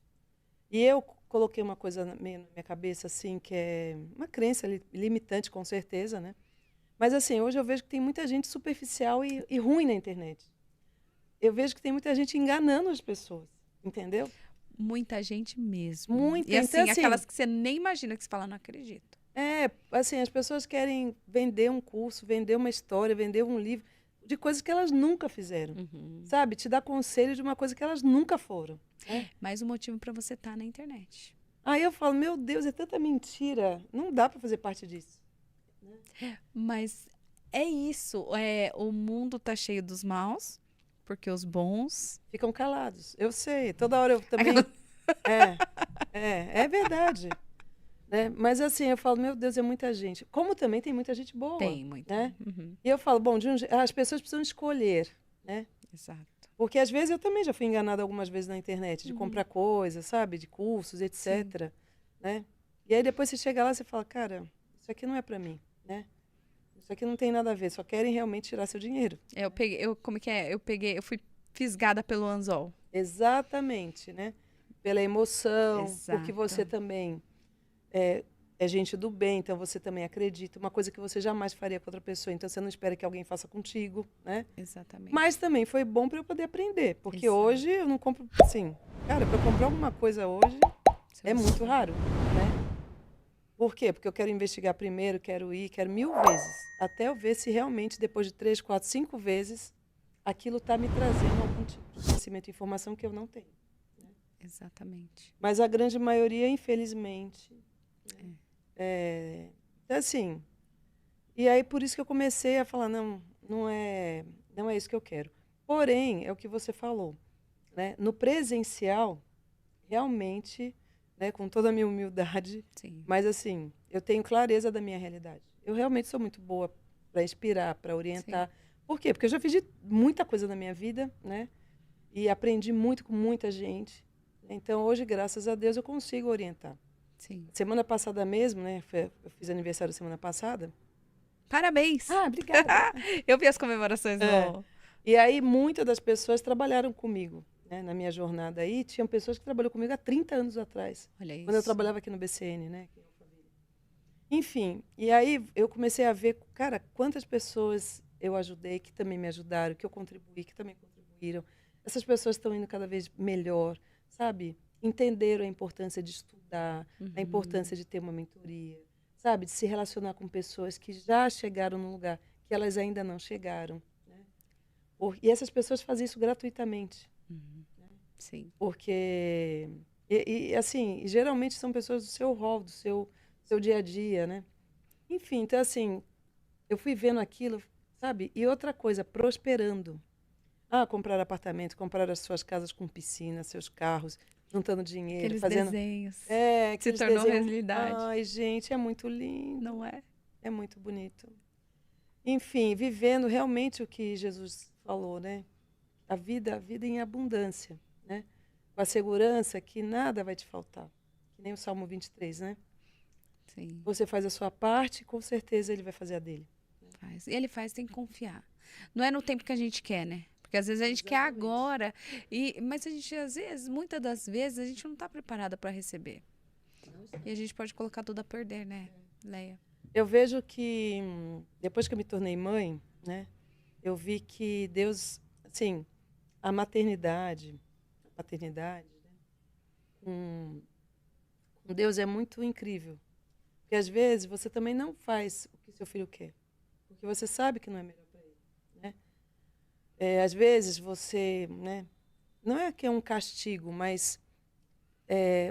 E eu coloquei uma coisa na minha cabeça, assim, que é uma crença limitante, com certeza, né? Mas, assim, hoje eu vejo que tem muita gente superficial e ruim na internet. eu vejo que tem muita gente enganando as pessoas, entendeu? Muita gente mesmo. Muita. E assim, Então, assim, aquelas que você nem imagina que você fala, não acredito. assim, as pessoas querem vender um curso, vender uma história, vender um livro de coisas que elas nunca fizeram, sabe? Te dar conselho de uma coisa que elas nunca foram, né? Mais um motivo para você estar na internet. Aí eu falo, meu Deus, é tanta mentira, não dá para fazer parte disso. Mas é isso, o mundo tá cheio dos maus, porque os bons... Ficam calados, eu sei, toda hora eu também... É verdade. Né? Mas assim, eu falo, meu Deus, é muita gente. Como também tem muita gente boa. Tem muita. Né? E eu falo, bom, as pessoas precisam escolher, né? Exato. Porque às vezes eu também já fui enganada algumas vezes na internet, de comprar coisas, sabe? De cursos, etc. Né? E aí depois você chega lá e você fala, cara, isso aqui não é para mim, né? Isso aqui não tem nada a ver, só querem realmente tirar seu dinheiro. Como que é? Eu fui fisgada pelo anzol. Exatamente, né? Pela emoção, Exato. porque você também é gente do bem, então você também acredita. Uma coisa que você jamais faria com outra pessoa, então você não espera que alguém faça contigo, né? Exatamente. Mas também foi bom para eu poder aprender, porque Exato. hoje eu não compro, assim, cara, para comprar alguma coisa hoje é muito raro, né? Por quê? Porque eu quero investigar primeiro, quero 1000 vezes, até eu ver se realmente depois de 3, 4, 5 vezes aquilo está me trazendo algum tipo de conhecimento e informação que eu não tenho. Né? Exatamente. Mas a grande maioria, infelizmente, assim. E aí por isso que eu comecei a falar, não é isso que eu quero. Porém, é o que você falou, né? No presencial, realmente, né, com toda a minha humildade, Sim. mas assim, eu tenho clareza da minha realidade. Eu realmente sou muito boa para inspirar, para orientar. Sim. Por quê? Porque eu já fiz muita coisa na minha vida, né? E aprendi muito com muita gente. Então, hoje, graças a Deus, eu consigo orientar. Sim. Semana passada mesmo, né? Eu fiz aniversário semana passada. Parabéns! Ah, obrigada. Eu vi as comemorações no... E aí, muitas das pessoas trabalharam comigo, né? Na minha jornada aí. Tinham pessoas que trabalhou comigo há 30 anos atrás. Olha isso. Quando eu trabalhava aqui no BCN, né? Enfim, e aí eu comecei a ver, cara, quantas pessoas eu ajudei, que também me ajudaram, que eu contribuí, que também contribuíram. Essas pessoas estão indo cada vez melhor, sabe? Entenderam a importância de estudar, a importância de ter uma mentoria, sabe? De se relacionar com pessoas que já chegaram num lugar que elas ainda não chegaram. Né? E essas pessoas fazem isso gratuitamente. Né? Sim. Porque, assim, geralmente são pessoas do seu rol, do seu dia a dia, né? Enfim, então, assim, eu fui vendo aquilo, sabe? E outra coisa, prosperando. Comprar apartamento, comprar as suas casas com piscina, seus carros, juntando dinheiro, aqueles fazendo desenhos. Que se tornou realidade. Ai, gente, é muito lindo. Não é? É muito bonito. Enfim, vivendo realmente o que Jesus falou, né? A vida em abundância, né? Com a segurança que nada vai te faltar. Que nem o Salmo 23, né? Sim. Você faz a sua parte, com certeza ele vai fazer a dele. Faz. E ele faz, tem que confiar. Não é no tempo que a gente quer, né? Porque às vezes a gente quer agora, mas a gente, às vezes, muitas das vezes, a gente não está preparada para receber. E a gente pode colocar tudo a perder, né, Leia? Eu vejo que, depois que eu me tornei mãe, né, eu vi que Deus, assim, a maternidade, a paternidade, né, com Deus é muito incrível. Porque às vezes você também não faz o que seu filho quer, porque você sabe que não é melhor para ele, né? Às vezes você, né, não é que é um castigo, mas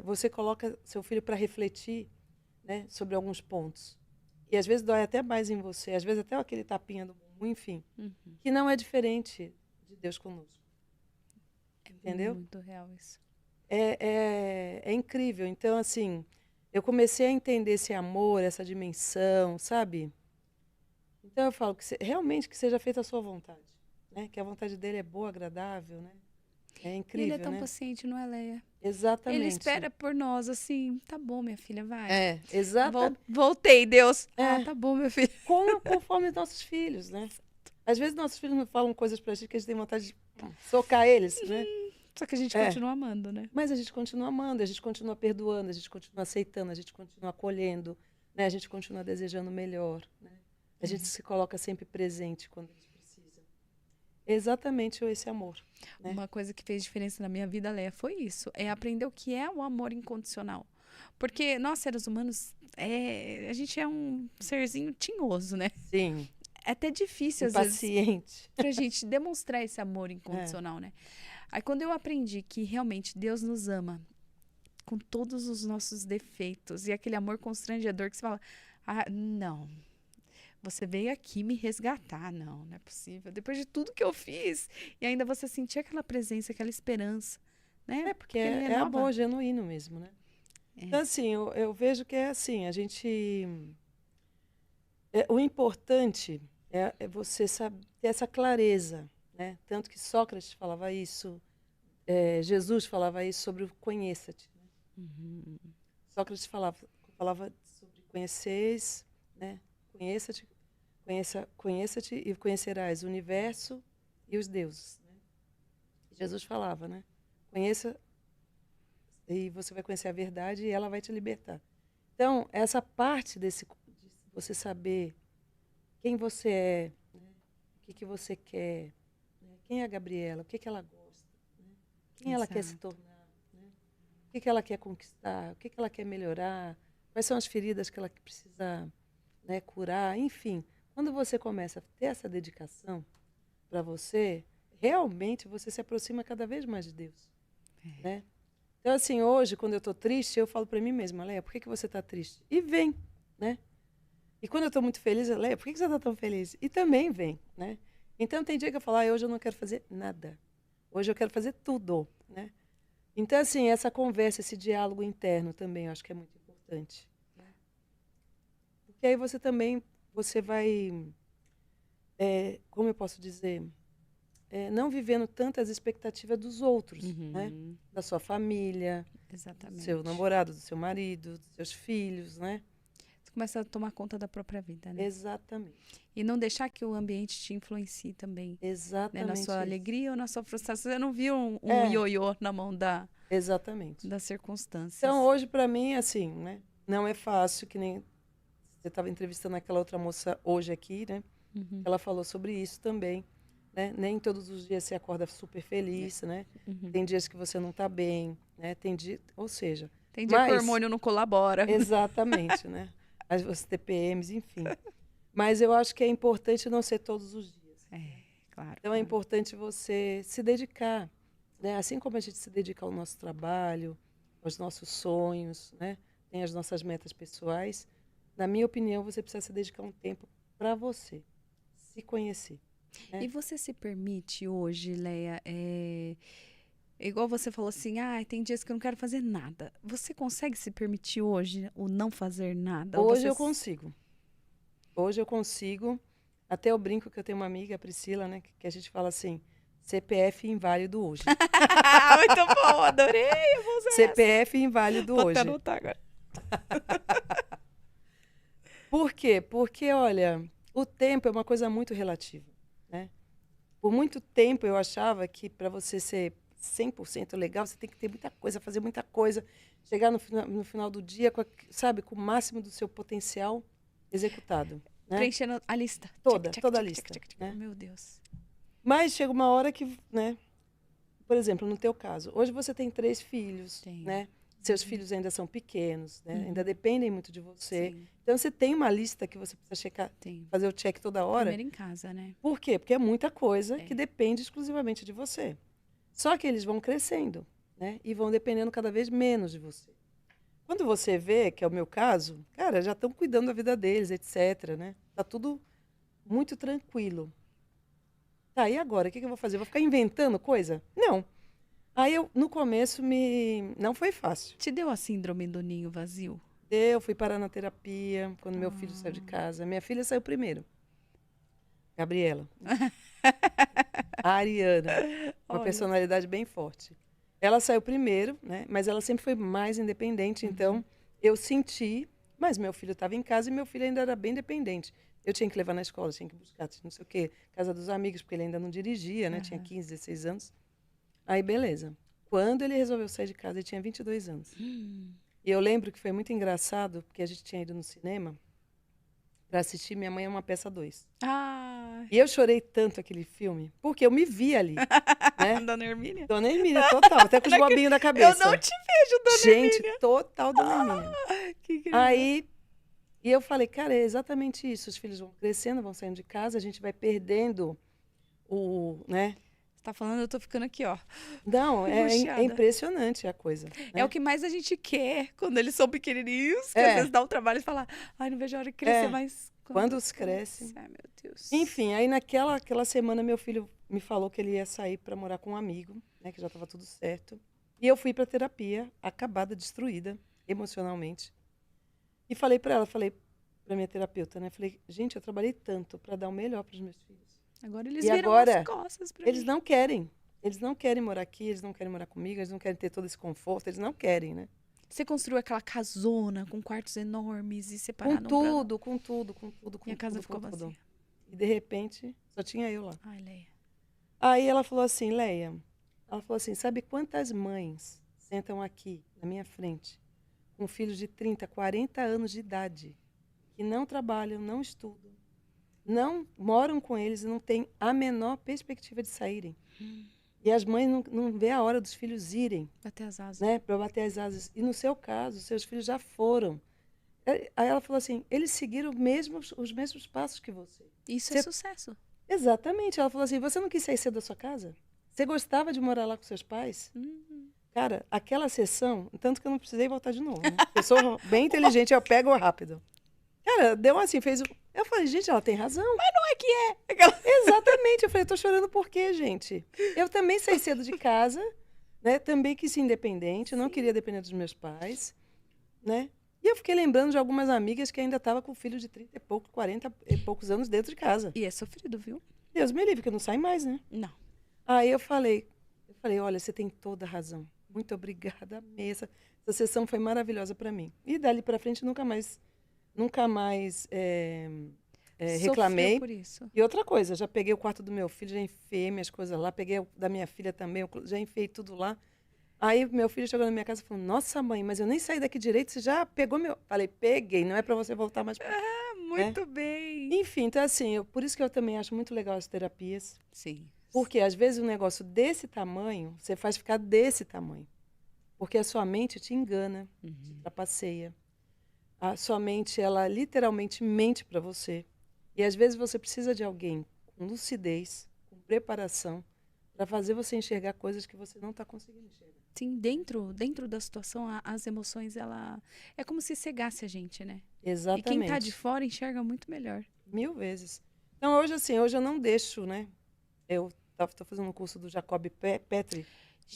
você coloca seu filho para refletir, né, sobre alguns pontos. E às vezes dói até mais em você, às vezes até aquele tapinha do bumbum, enfim, que não é diferente de Deus conosco. Entendeu? É muito real isso. É incrível. Então, assim, eu comecei a entender esse amor, essa dimensão, sabe? Então eu falo que realmente que seja feita a sua vontade, né? Que a vontade dele é boa, agradável, né? É incrível, e ele é tão né? paciente, não é, Leia? Exatamente. Ele espera por nós, assim, tá bom, minha filha, vai. Exatamente. Voltei, Deus. Tá bom, meu filho. Conforme os nossos filhos, né? Às vezes nossos filhos não falam coisas pra gente que a gente tem vontade de socar eles, né? Só que a gente continua amando, né? Mas a gente continua amando, a gente continua perdoando, a gente continua aceitando, a gente continua acolhendo, né? A gente continua desejando o melhor, né? A gente se coloca sempre presente quando eles precisam. exatamente esse amor, né? Uma coisa que fez diferença na minha vida, Leia, foi isso. É aprender o que é o amor incondicional. Porque nós, seres humanos, a gente é um serzinho tinhoso, né? Sim, É até difícil, às vezes, impaciente. pra gente demonstrar esse amor É, incondicional, né? Aí quando eu aprendi que realmente Deus nos ama com todos os nossos defeitos e aquele amor constrangedor que você fala, ah, não, você veio aqui me resgatar, não é possível. Depois de tudo que eu fiz, e ainda você sentir aquela presença, aquela esperança, né? porque Porque ele é renova. amor genuíno mesmo, né? Então, assim, eu vejo que é assim, o importante é você saber ter essa clareza, né? Tanto que Sócrates falava isso, Jesus falava isso sobre o conheça-te, né? Uhum. Sócrates falava sobre conheceis, né? Conheça-te, conheça-te e conhecerás o universo e os deuses, né? Jesus falava, né? Conheça e você vai conhecer a verdade e ela vai te libertar. Então, essa parte de você saber quem você é, né? O que você quer, né? Quem é a Gabriela, o que ela gosta, né? Quem ela quer se Exato. tornar, né? O que ela quer conquistar, o que ela quer melhorar, quais são as feridas que ela precisa, né, curar, enfim. Quando você começa a ter essa dedicação para você, realmente você se aproxima cada vez mais de Deus, né? Então, assim, hoje, quando eu estou triste, eu falo para mim mesma, Leia, por que você está triste? E vem, né? E quando eu estou muito feliz, Leia, por que você está tão feliz? E também vem, né? Então, tem dia que eu falo, hoje eu não quero fazer nada. Hoje eu quero fazer tudo, né? Então, assim, essa conversa, esse diálogo interno também, eu acho que é muito importante. Né? Porque aí você vai, como eu posso dizer, não vivendo tantas expectativas dos outros, né? Uhum. Da sua família, do seu Exatamente. namorado, do seu marido, dos seus filhos, né? Você começa a tomar conta da própria vida, né? Exatamente. E não deixar que o ambiente te influencie também, né? Na sua Exatamente isso. alegria ou na sua frustração. Você não viu um É, ioiô na mão exatamente. das Então, circunstâncias. hoje, para mim, assim, né? Não é fácil, que nem você estava entrevistando aquela outra moça hoje aqui, né? Uhum. Ela falou sobre isso também, né? Nem todos os dias você acorda super feliz, né? Uhum. Tem dias que você não está bem, né? Ou seja, Tem dia que o mas hormônio não colabora. exatamente, né? As TPMs, enfim. Mas eu acho que é importante não ser todos os dias. Claro, Então é claro. importante você se dedicar, né? Assim como a gente se dedica ao nosso trabalho, aos nossos sonhos, né? Tem as nossas metas pessoais. Na minha opinião, você precisa se dedicar um tempo para você, se conhecer, E né? você se permite hoje, Leia, igual você falou assim, ah, tem dias que eu não quero fazer nada. Você consegue se permitir hoje o não fazer nada? Ou Hoje você... eu consigo. Hoje eu consigo. Até eu brinco que eu tenho uma amiga, a Priscila, né? Que a gente fala assim, CPF inválido hoje. Muito bom, adorei, eu vou usar essa. CPF inválido Vou até hoje. anotar agora. Por quê? Porque, olha, o tempo é uma coisa muito relativa, né? Por muito tempo eu achava que para você ser 100% legal, você tem que ter muita coisa, fazer muita coisa, chegar no final do dia, sabe, com o máximo do seu potencial executado, né? Preenchendo a lista. Check, check, Toda a check, check, lista, check, check. né? Meu Deus. Mas chega uma hora que, né? Por exemplo, no teu caso, hoje você tem 3 filhos, Tenho. né? Seus filhos ainda são pequenos, né? Uhum. Ainda dependem muito de você. Sim, Então você tem uma lista que você precisa checar, tenho. fazer o check toda hora. Primeiro em casa, né? Por quê? Porque é muita coisa que É. depende exclusivamente de você. Só que eles vão crescendo, né? E vão dependendo cada vez menos de você. Quando você vê, que é o meu caso, cara, já estão cuidando da vida deles, etc, né? Tá tudo muito tranquilo. Tá, e agora? O que eu vou fazer? Vou ficar inventando coisa? Não. Aí eu, no começo, não foi fácil. Te deu a síndrome do ninho vazio? Eu fui parar na terapia quando meu filho saiu de casa. Minha filha saiu primeiro. Gabriela. A Ariana. Uma Olha. personalidade bem forte. Ela saiu primeiro, né? Mas ela sempre foi mais independente. Então, eu senti... Mas meu filho estava em casa e meu filho ainda era bem dependente. Eu tinha que levar na escola, tinha que buscar, não sei o quê. Casa dos amigos, porque ele ainda não dirigia, né? Tinha 15, 16 anos. Aí, beleza. Quando ele resolveu sair de casa, ele tinha 22 anos. E eu lembro que foi muito engraçado, porque a gente tinha ido no cinema para assistir Minha Mãe é uma Peça 2. Ah, E eu chorei tanto aquele filme, porque eu me vi ali, né? Dona Hermínia? Dona Hermínia, total, até com os bobinhos da Eu cabeça. não te vejo, Dona Gente, Hermínia. total Dona Hermínia. Que incrível. Aí, e eu falei, cara, é exatamente isso. Os filhos vão crescendo, vão saindo de casa, a gente vai perdendo né? Você tá falando, eu tô ficando aqui, ó. Não, é Angustiada. impressionante a coisa. É Né? o que mais a gente quer quando eles são pequenininhos, que É. às vezes dá um trabalho e falar, ai, não vejo a hora de crescer, É. mas Quando os crescem. Ai, meu Deus. Enfim, aí aquela semana meu filho me falou que ele ia sair para morar com um amigo, né, que já estava tudo certo. E eu fui para terapia, acabada, destruída emocionalmente. E falei para ela, falei para minha terapeuta, né, falei, gente, eu trabalhei tanto para dar o melhor para os meus filhos. Agora eles E viram agora, as costas pra Eles mim. não querem. Eles não querem morar aqui, eles não querem morar comigo, eles não querem ter todo esse conforto, eles não querem, né? Você construiu aquela casona com quartos enormes e Com separado tudo, com tudo, com tudo, com E a casa tudo, ficou com tudo. vazia. E de repente, só tinha eu lá. Ai, Leia. Aí ela falou assim, Leia, ela falou assim, sabe quantas mães sentam aqui na minha frente com filhos de 30, 40 anos de idade que não trabalham, não estudam, não moram com eles e não têm a menor perspectiva de saírem. E as mães não vê a hora dos filhos irem, Bater as asas. né, para bater as asas. E no seu caso, seus filhos já foram. Aí ela falou assim, eles seguiram os mesmos passos que você. Isso Você- é sucesso. Exatamente. Ela falou assim, você não quis sair cedo da sua casa? Você gostava de morar lá com seus pais? Cara, aquela sessão, tanto que eu não precisei voltar de novo, né? Eu sou bem inteligente, eu pego rápido. Cara, deu assim, fez... Eu falei, gente, ela tem razão. Não é que é. Aquela- Exatamente. Eu falei, eu tô chorando por quê, gente? Eu também saí cedo de casa, né? Também quis ser independente, não queria depender dos meus pais, né? E eu fiquei lembrando de algumas amigas que ainda estavam com filho de 30 e pouco, 40 e poucos anos dentro de casa. E é sofrido, viu? Deus me livre, que eu não saio mais, né? Não. Aí eu falei, olha, você tem toda a razão. Muito obrigada mesmo. Essa sessão foi maravilhosa para mim. E dali para frente nunca mais reclamei. Sofreu por isso. E outra coisa, já peguei o quarto do meu filho, já enfiei minhas coisas lá, peguei o da minha filha também, já enfiei tudo lá. Aí meu filho chegou na minha casa e falou, nossa mãe, mas eu nem saí daqui direito, você já pegou meu... Falei, peguei, não é para você voltar mais pra... Muito bem. Enfim, então assim, por isso que eu também acho muito legal as terapias, Sim. porque às vezes um negócio desse tamanho, você faz ficar desse tamanho. Porque a sua mente te engana, te trapaceia. A sua mente, ela literalmente mente para você. E às vezes você precisa de alguém com lucidez, com preparação, para fazer você enxergar coisas que você não está conseguindo enxergar. Sim, dentro da situação, as emoções, ela... É como se cegasse a gente, né? Exatamente. E quem tá de fora enxerga muito melhor. 1000 vezes. Então, hoje, assim, hoje eu não deixo, né? Eu estou fazendo um curso do Jacob Petri,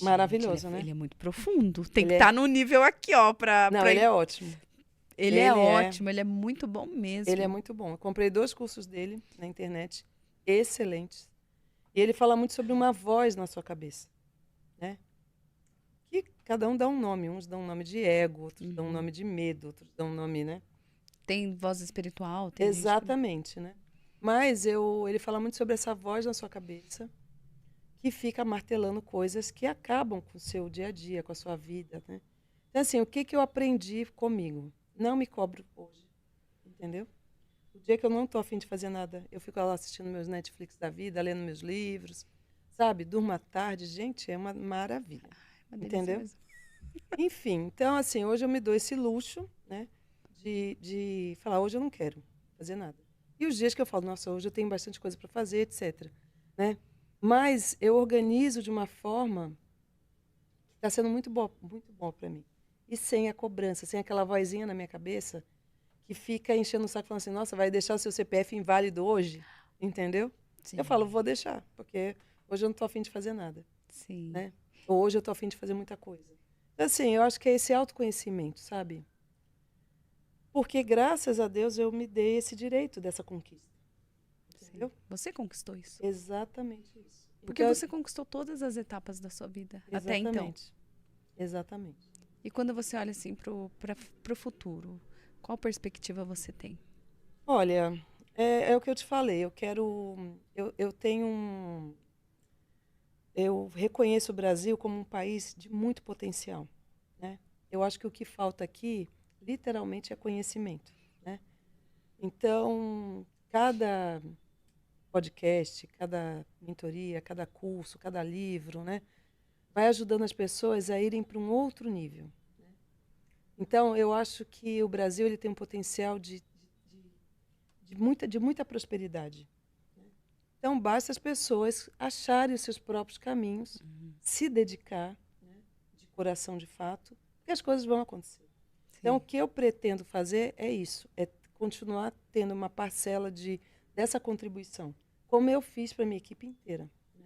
maravilhoso, Gente, né? Ele é muito profundo. Tem que Ele estar no nível aqui, ó, Não, ele é ótimo. Ele é ele é- ótimo, ele é muito bom mesmo. Ele é muito bom. Eu comprei 2 cursos dele na internet, excelentes. E ele fala muito sobre uma voz na sua cabeça, né? Que cada um dá um nome. Uns dão um nome de ego, outros dão um nome de medo, outros dão um nome, né? Tem voz espiritual, tem gente que- Exatamente, né? Mas ele fala muito sobre essa voz na sua cabeça que fica martelando coisas que acabam com o seu dia a dia, com a sua vida, né? Então, assim, o que eu aprendi comigo? Não me cobro hoje, entendeu? O dia que eu não tô a fim de fazer nada, eu fico lá assistindo meus Netflix da vida, lendo meus livros, sabe? Durmo à tarde, gente, é uma maravilha. Uma delícia Entendeu? mesmo. Enfim, então, assim, hoje eu me dou esse luxo, né? De falar, hoje eu não quero fazer nada. E os dias que eu falo, nossa, hoje eu tenho bastante coisa para fazer, etc. Né? Mas eu organizo de uma forma que está sendo muito bom para mim. E sem a cobrança, sem aquela vozinha na minha cabeça que fica enchendo o saco falando assim, nossa, vai deixar o seu CPF inválido hoje? Entendeu? Sim, Eu falo, vou deixar, porque hoje eu não estou a fim de fazer nada. sim. Né? Ou hoje eu estou a fim de fazer muita coisa. Então, assim, eu acho que é esse autoconhecimento, sabe? Porque, graças a Deus, eu me dei esse direito dessa conquista. Entendeu? Você conquistou isso. Exatamente isso. Porque Então, você conquistou todas as etapas da sua vida até então. exatamente. Exatamente. E quando você olha assim pro futuro, qual perspectiva você tem? Olha, é o que eu te falei. Eu quero... Eu tenho um... Eu reconheço o Brasil como um país de muito potencial, né? Eu acho que o que falta aqui, literalmente, é conhecimento, né? Então, podcast, cada mentoria, cada curso, cada livro, né, vai ajudando as pessoas a irem para um outro nível. Então, eu acho que o Brasil ele tem um potencial de muita prosperidade. Então, basta as pessoas acharem os seus próprios caminhos, se dedicar, né, de coração de fato, que as coisas vão acontecer. Então, o que eu pretendo fazer é isso, é continuar tendo uma parcela dessa contribuição, como eu fiz para a minha equipe inteira. Né?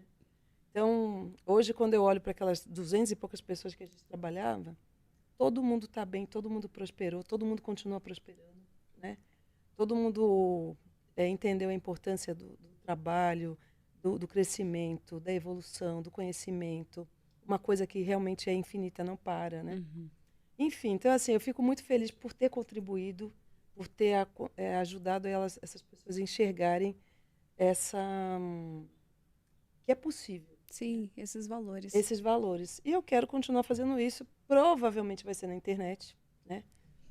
Então, hoje, quando eu olho para aquelas 200 e poucas pessoas que a gente trabalhava, todo mundo está bem, todo mundo prosperou, todo mundo continua prosperando. Né? Todo mundo entendeu a importância do trabalho, do crescimento, da evolução, do conhecimento, uma coisa que realmente é infinita, não para, né? Enfim, então assim, eu fico muito feliz por ter contribuído, por ter ajudado essas pessoas a enxergarem que é possível. Sim, esses valores. Esses valores. E eu quero continuar fazendo isso, provavelmente vai ser na internet, né?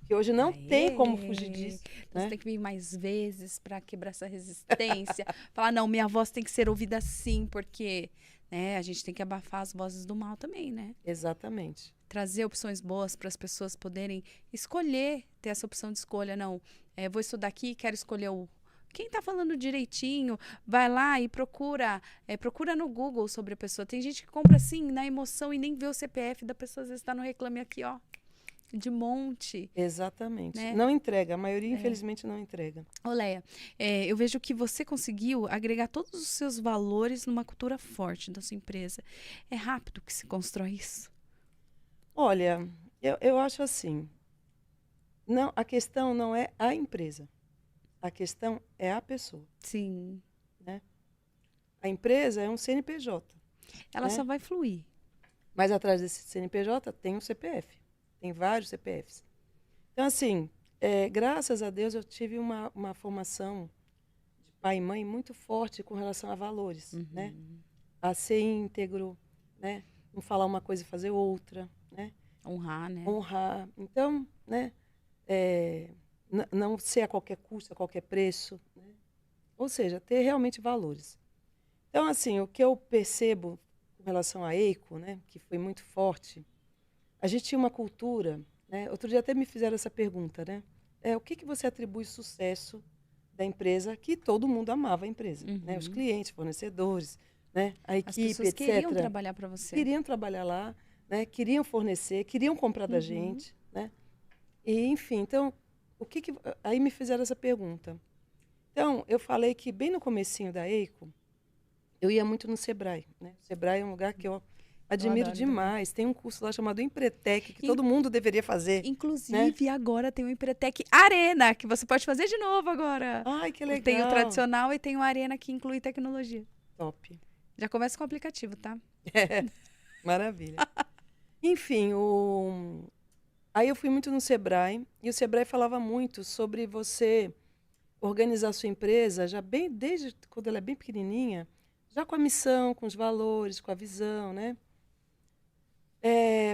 Que hoje não tem como fugir disso. Então, né? você tem que vir mais vezes para quebrar essa resistência. Falar, não, minha voz tem que ser ouvida sim, porque né, a gente tem que abafar as vozes do mal também, né? Exatamente. Trazer opções boas para as pessoas poderem escolher, ter essa opção de escolha. Não, vou estudar aqui, quero escolher quem está falando direitinho, vai lá e procura no Google sobre a pessoa. Tem gente que compra assim, na emoção, e nem vê o CPF da pessoa, às vezes está no Reclame Aqui, ó. De monte. Exatamente. Né? Não entrega. A maioria, infelizmente, não entrega. Ô, Leia, eu vejo que você conseguiu agregar todos os seus valores numa cultura forte da sua empresa. É rápido que se constrói isso? Olha, eu acho assim. Não, a questão não é a empresa. A questão é a pessoa. Sim. Né? A empresa é um CNPJ. Ela né? só vai fluir. Mas atrás desse CNPJ tem um CPF. Tem vários CPFs. Então, assim, graças a Deus eu tive uma formação de pai e mãe muito forte com relação a valores, né? A ser íntegro, né? Não falar uma coisa e fazer outra, né? Honrar, né? Honrar. Então, né? Não ser a qualquer custo, a qualquer preço, né? Ou seja, ter realmente valores. Então, assim, o que eu percebo com relação à EICO, né? Que foi muito forte. A gente tinha uma cultura, né? Outro dia até me fizeram essa pergunta, né? O que você atribui sucesso da empresa, que todo mundo amava a empresa, né? Os clientes, fornecedores, né? A equipe, As pessoas etc. queriam trabalhar para você. Queriam trabalhar lá, né? Queriam fornecer, queriam comprar da gente, né? E, enfim, então, aí me fizeram essa pergunta. Então, eu falei que bem no comecinho da EICO, eu ia muito no Sebrae, né? O Sebrae é um lugar que eu admiro demais. Tem um curso lá chamado Empretec, que todo mundo deveria fazer. Inclusive, agora tem o Empretec Arena, que você pode fazer de novo agora. Ai, que legal. Tem o tradicional e tem o Arena, que inclui tecnologia. Top. Já começa com o aplicativo, tá? Maravilha. Enfim, aí eu fui muito no Sebrae, e o Sebrae falava muito sobre você organizar a sua empresa, desde quando ela é bem pequenininha, já com a missão, com os valores, com a visão, né?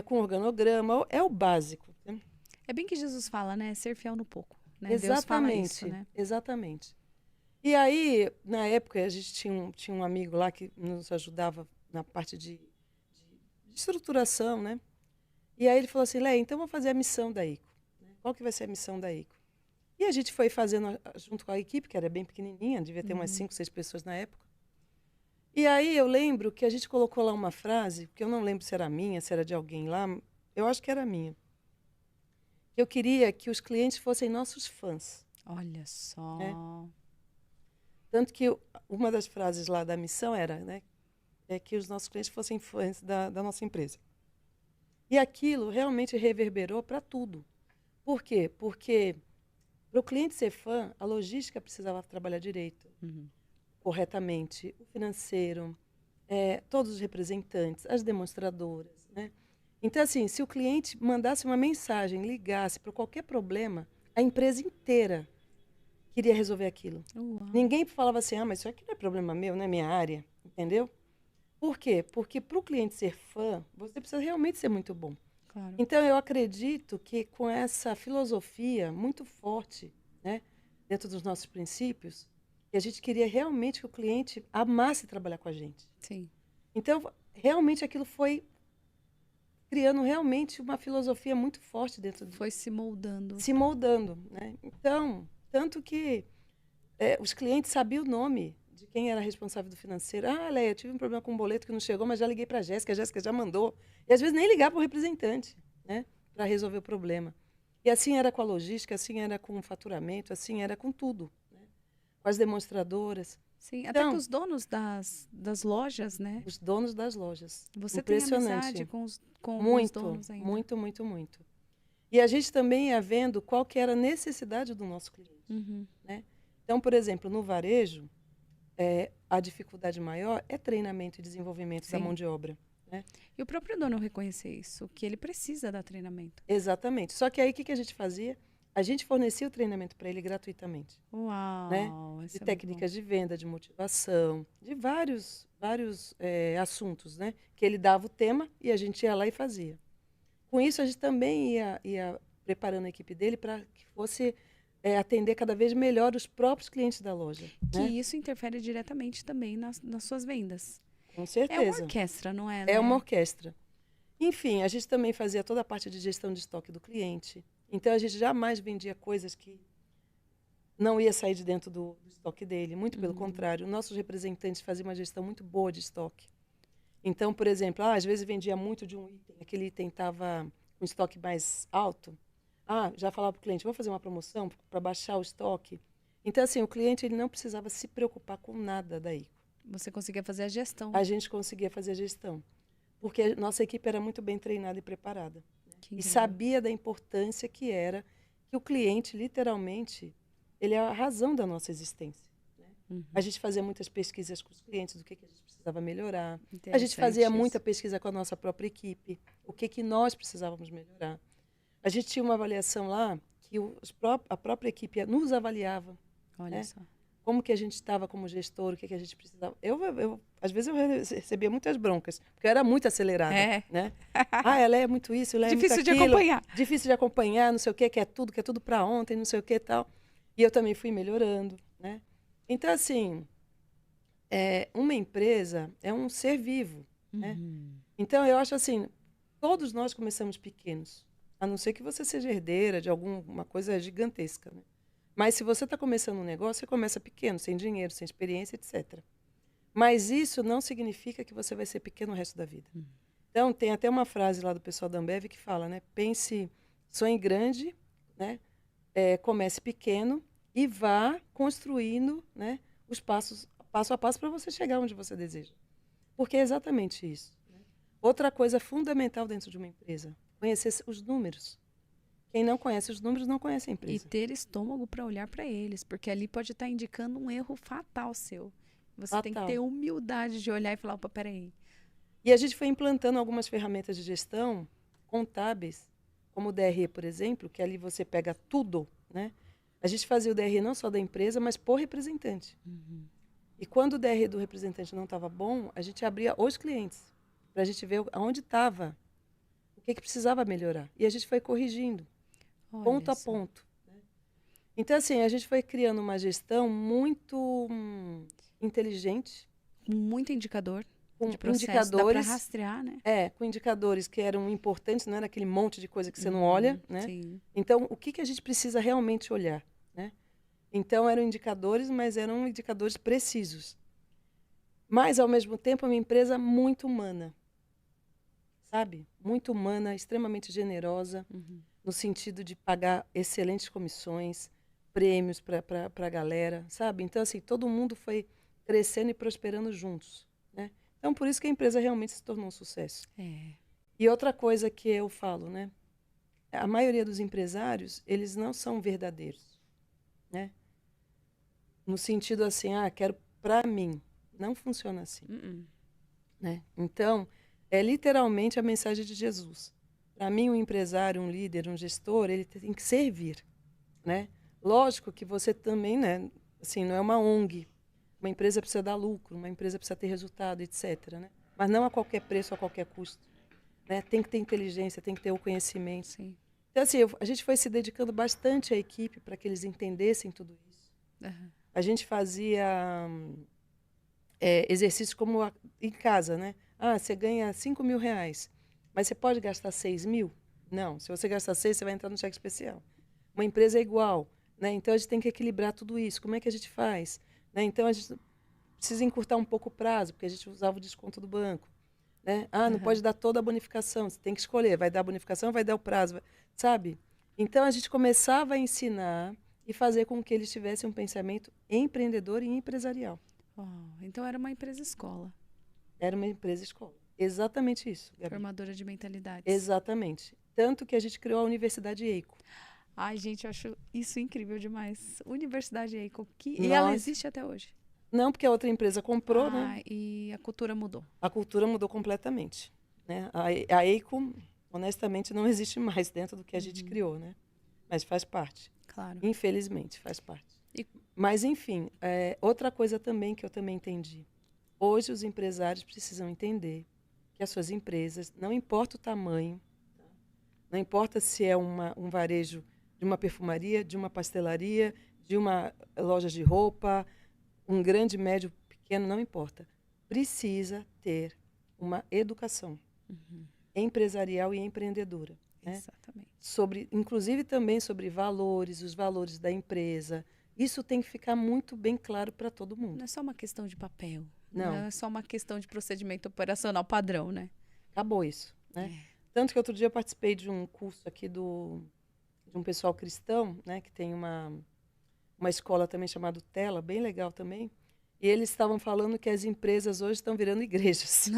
Com o organograma, é o básico. Né? É bem que Jesus fala, né? Ser fiel no pouco. Né? Exatamente, Deus fala isso, né? Exatamente. E aí, na época, a gente tinha um amigo lá que nos ajudava na parte de estruturação, né? E aí ele falou assim, Leia, então vamos fazer a missão da ICO. Qual que vai ser a missão da ICO? E a gente foi fazendo junto com a equipe, que era bem pequenininha, devia ter umas 5, 6 pessoas na época. E aí eu lembro que a gente colocou lá uma frase, que eu não lembro se era minha, se era de alguém lá, eu acho que era minha. Eu queria que os clientes fossem nossos fãs. Olha só. Né? Tanto que uma das frases lá da missão era, né, que os nossos clientes fossem fãs da nossa empresa. E aquilo realmente reverberou para tudo. Por quê? Porque para o cliente ser fã, a logística precisava trabalhar direito. Corretamente, o financeiro, todos os representantes, as demonstradoras. Né? Então, assim, se o cliente mandasse uma mensagem, ligasse para qualquer problema, a empresa inteira queria resolver aquilo. Uau. Ninguém falava assim, mas isso aqui não é problema meu, não é minha área, entendeu? Por quê? Porque para o cliente ser fã, você precisa realmente ser muito bom. Claro. Então, eu acredito que com essa filosofia muito forte, né, dentro dos nossos princípios, E a gente queria realmente que o cliente amasse trabalhar com a gente. Sim. Então, realmente aquilo foi criando realmente uma filosofia muito forte dentro do... Foi se moldando. Se moldando, né? Então, tanto que os clientes sabiam o nome de quem era responsável do financeiro. Ah, Leia, eu tive um problema com um boleto que não chegou, mas já liguei para a Jéssica já mandou. E às vezes nem ligar para o representante, né? Para resolver o problema. E assim era com a logística, assim era com o faturamento, assim era com tudo, né? Com as demonstradoras. Sim, até Então, com os donos das lojas, né? os donos das lojas. Você tem Impressionante. amizade com alguns Muito, donos ainda. muito, muito, muito. E a gente também ia vendo qual que era a necessidade do nosso cliente, Uhum. né? Então, por exemplo, no varejo, a dificuldade maior é treinamento e desenvolvimento da Sim. mão de obra, né? E o próprio dono reconhecer isso, que ele precisa dar treinamento. Exatamente. Só que aí o que a gente fazia? A gente fornecia o treinamento para ele gratuitamente, Uau, né? isso De é muito bom. técnicas de venda, de motivação, de vários assuntos, né? Que ele dava o tema e a gente ia lá e fazia. Com isso, a gente também ia preparando a equipe dele para que fosse atender cada vez melhor os próprios clientes da loja, Que né? isso interfere diretamente também nas suas vendas. Com É uma certeza. orquestra, não é? É né? uma orquestra. Enfim, a gente também fazia toda a parte de gestão de estoque do cliente. Então, a gente jamais vendia coisas que não ia sair de dentro do estoque dele. Muito pelo contrário, nossos representantes faziam uma gestão muito boa de estoque. Então, por exemplo, às vezes vendia muito de um item, aquele item estava com estoque mais alto. Já falava para o cliente, vamos fazer uma promoção para baixar o estoque. Então, assim, o cliente ele não precisava se preocupar com nada daí. Você conseguia fazer a gestão. A gente conseguia fazer a gestão, porque a nossa equipe era muito bem treinada e preparada. Que E incrível. sabia da importância que era que o cliente, literalmente, ele é a razão da nossa existência. Uhum. A gente fazia muitas pesquisas com os clientes do que a gente precisava melhorar. A gente Interessante fazia isso. muita pesquisa com a nossa própria equipe, o que nós precisávamos melhorar. A gente tinha uma avaliação lá que a própria equipe nos avaliava. Olha né? só. Como que a gente estava como gestor, o que a gente precisava. Às vezes eu recebia muitas broncas, porque eu era muito acelerada. É. Né? Ela é muito isso, ela é Difícil muito de aquilo. acompanhar. Difícil de acompanhar, não sei o quê, quer tudo para ontem, não sei o que e tal. E eu também fui melhorando. Né? Então, assim, uma empresa é um ser vivo. Né? Então, eu acho assim, todos nós começamos pequenos, a não ser que você seja herdeira de alguma coisa gigantesca. Né? Mas se você está começando um negócio, você começa pequeno, sem dinheiro, sem experiência, etc. Mas isso não significa que você vai ser pequeno o resto da vida. Então, tem até uma frase lá do pessoal da Ambev que fala, né? Sonhe grande, né? Comece pequeno e vá construindo, né, os passos, passo a passo para você chegar onde você deseja. Porque é exatamente isso. Né? Outra coisa fundamental dentro de uma empresa, conhecer os números. Quem não conhece os números não conhece a empresa. E ter estômago para olhar para eles, porque ali pode estar indicando um erro fatal seu. Você tem que ter humildade de olhar e falar, opa, peraí. E a gente foi implantando algumas ferramentas de gestão contábeis, como o DRE, por exemplo, que ali você pega tudo, né? A gente fazia o DRE não só da empresa, mas por representante. E quando o DRE do representante não estava bom, a gente abria os clientes, para a gente ver aonde estava, o que precisava melhorar. E a gente foi corrigindo, ponto a ponto. Né? Então, assim, a gente foi criando uma gestão muito inteligente. Muito indicador Com de processo, indicadores, dá para rastrear, né? com indicadores que eram importantes, não era aquele monte de coisa que você não olha, né? Sim. Então, o que a gente precisa realmente olhar, né? Então, eram indicadores, mas eram indicadores precisos. Mas, ao mesmo tempo, é uma empresa muito humana, sabe? Muito humana, extremamente generosa, no sentido de pagar excelentes comissões, prêmios para a galera, sabe? Então, assim, todo mundo foi crescendo e prosperando juntos, né? Então, por isso que a empresa realmente se tornou um sucesso. E outra coisa que eu falo, né? A maioria dos empresários, eles não são verdadeiros, né? No sentido assim, quero para mim. Não funciona assim. Né? Então, é literalmente a mensagem de Jesus. Para mim, um empresário, um líder, um gestor, ele tem que servir, né? Lógico que você também, né? Assim, não é uma ONG. Uma empresa precisa dar lucro, uma empresa precisa ter resultado, etc. Né? Mas não a qualquer preço, a qualquer custo. Né? Tem que ter inteligência, tem que ter o conhecimento. Sim. Então, assim, a gente foi se dedicando bastante à equipe para que eles entendessem tudo isso. a gente fazia exercícios como em casa, né? Ah, você ganha 5 mil reais, mas você pode gastar 6 mil? Não, se você gastar 6, você vai entrar no cheque especial. Uma empresa é igual, né? Então, a gente tem que equilibrar tudo isso. Como é que a gente faz? Né? Então, a gente precisa encurtar um pouco o prazo, porque a gente usava o desconto do banco. Né? Ah, não pode dar toda a bonificação, você tem que escolher, vai dar a bonificação, vai dar o prazo, sabe? Então, a gente começava a ensinar e fazer com que eles tivessem um pensamento empreendedor e empresarial. Então era uma empresa escola. Era uma empresa escola. Exatamente isso, Gabi. Formadora de mentalidades. Exatamente. Tanto que a gente criou a Universidade EICO. Ai, gente, eu acho isso incrível demais. Universidade EICO. E ela existe até hoje? Não, porque a outra empresa comprou, né? E a cultura mudou. A cultura mudou completamente. Né? A EICO, honestamente, não existe mais dentro do que a gente criou, né? Mas faz parte. Claro. Infelizmente, faz parte. Mas, enfim, outra coisa também que eu também entendi. Hoje, os empresários precisam entender que as suas empresas, não importa o tamanho, não importa se é um varejo de uma perfumaria, de uma pastelaria, de uma loja de roupa, um grande, médio, pequeno, não importa. Precisa ter uma educação empresarial e empreendedora. Né? Exatamente. Inclusive também sobre valores, os valores da empresa. Isso tem que ficar muito bem claro para todo mundo. Não é só uma questão de papel. Não é só uma questão de procedimento operacional padrão, né? Acabou isso. Né? Tanto que outro dia eu participei de um curso aqui de um pessoal cristão, né, que tem uma escola também chamada Tela, bem legal também. E eles estavam falando que as empresas hoje estão virando igrejas.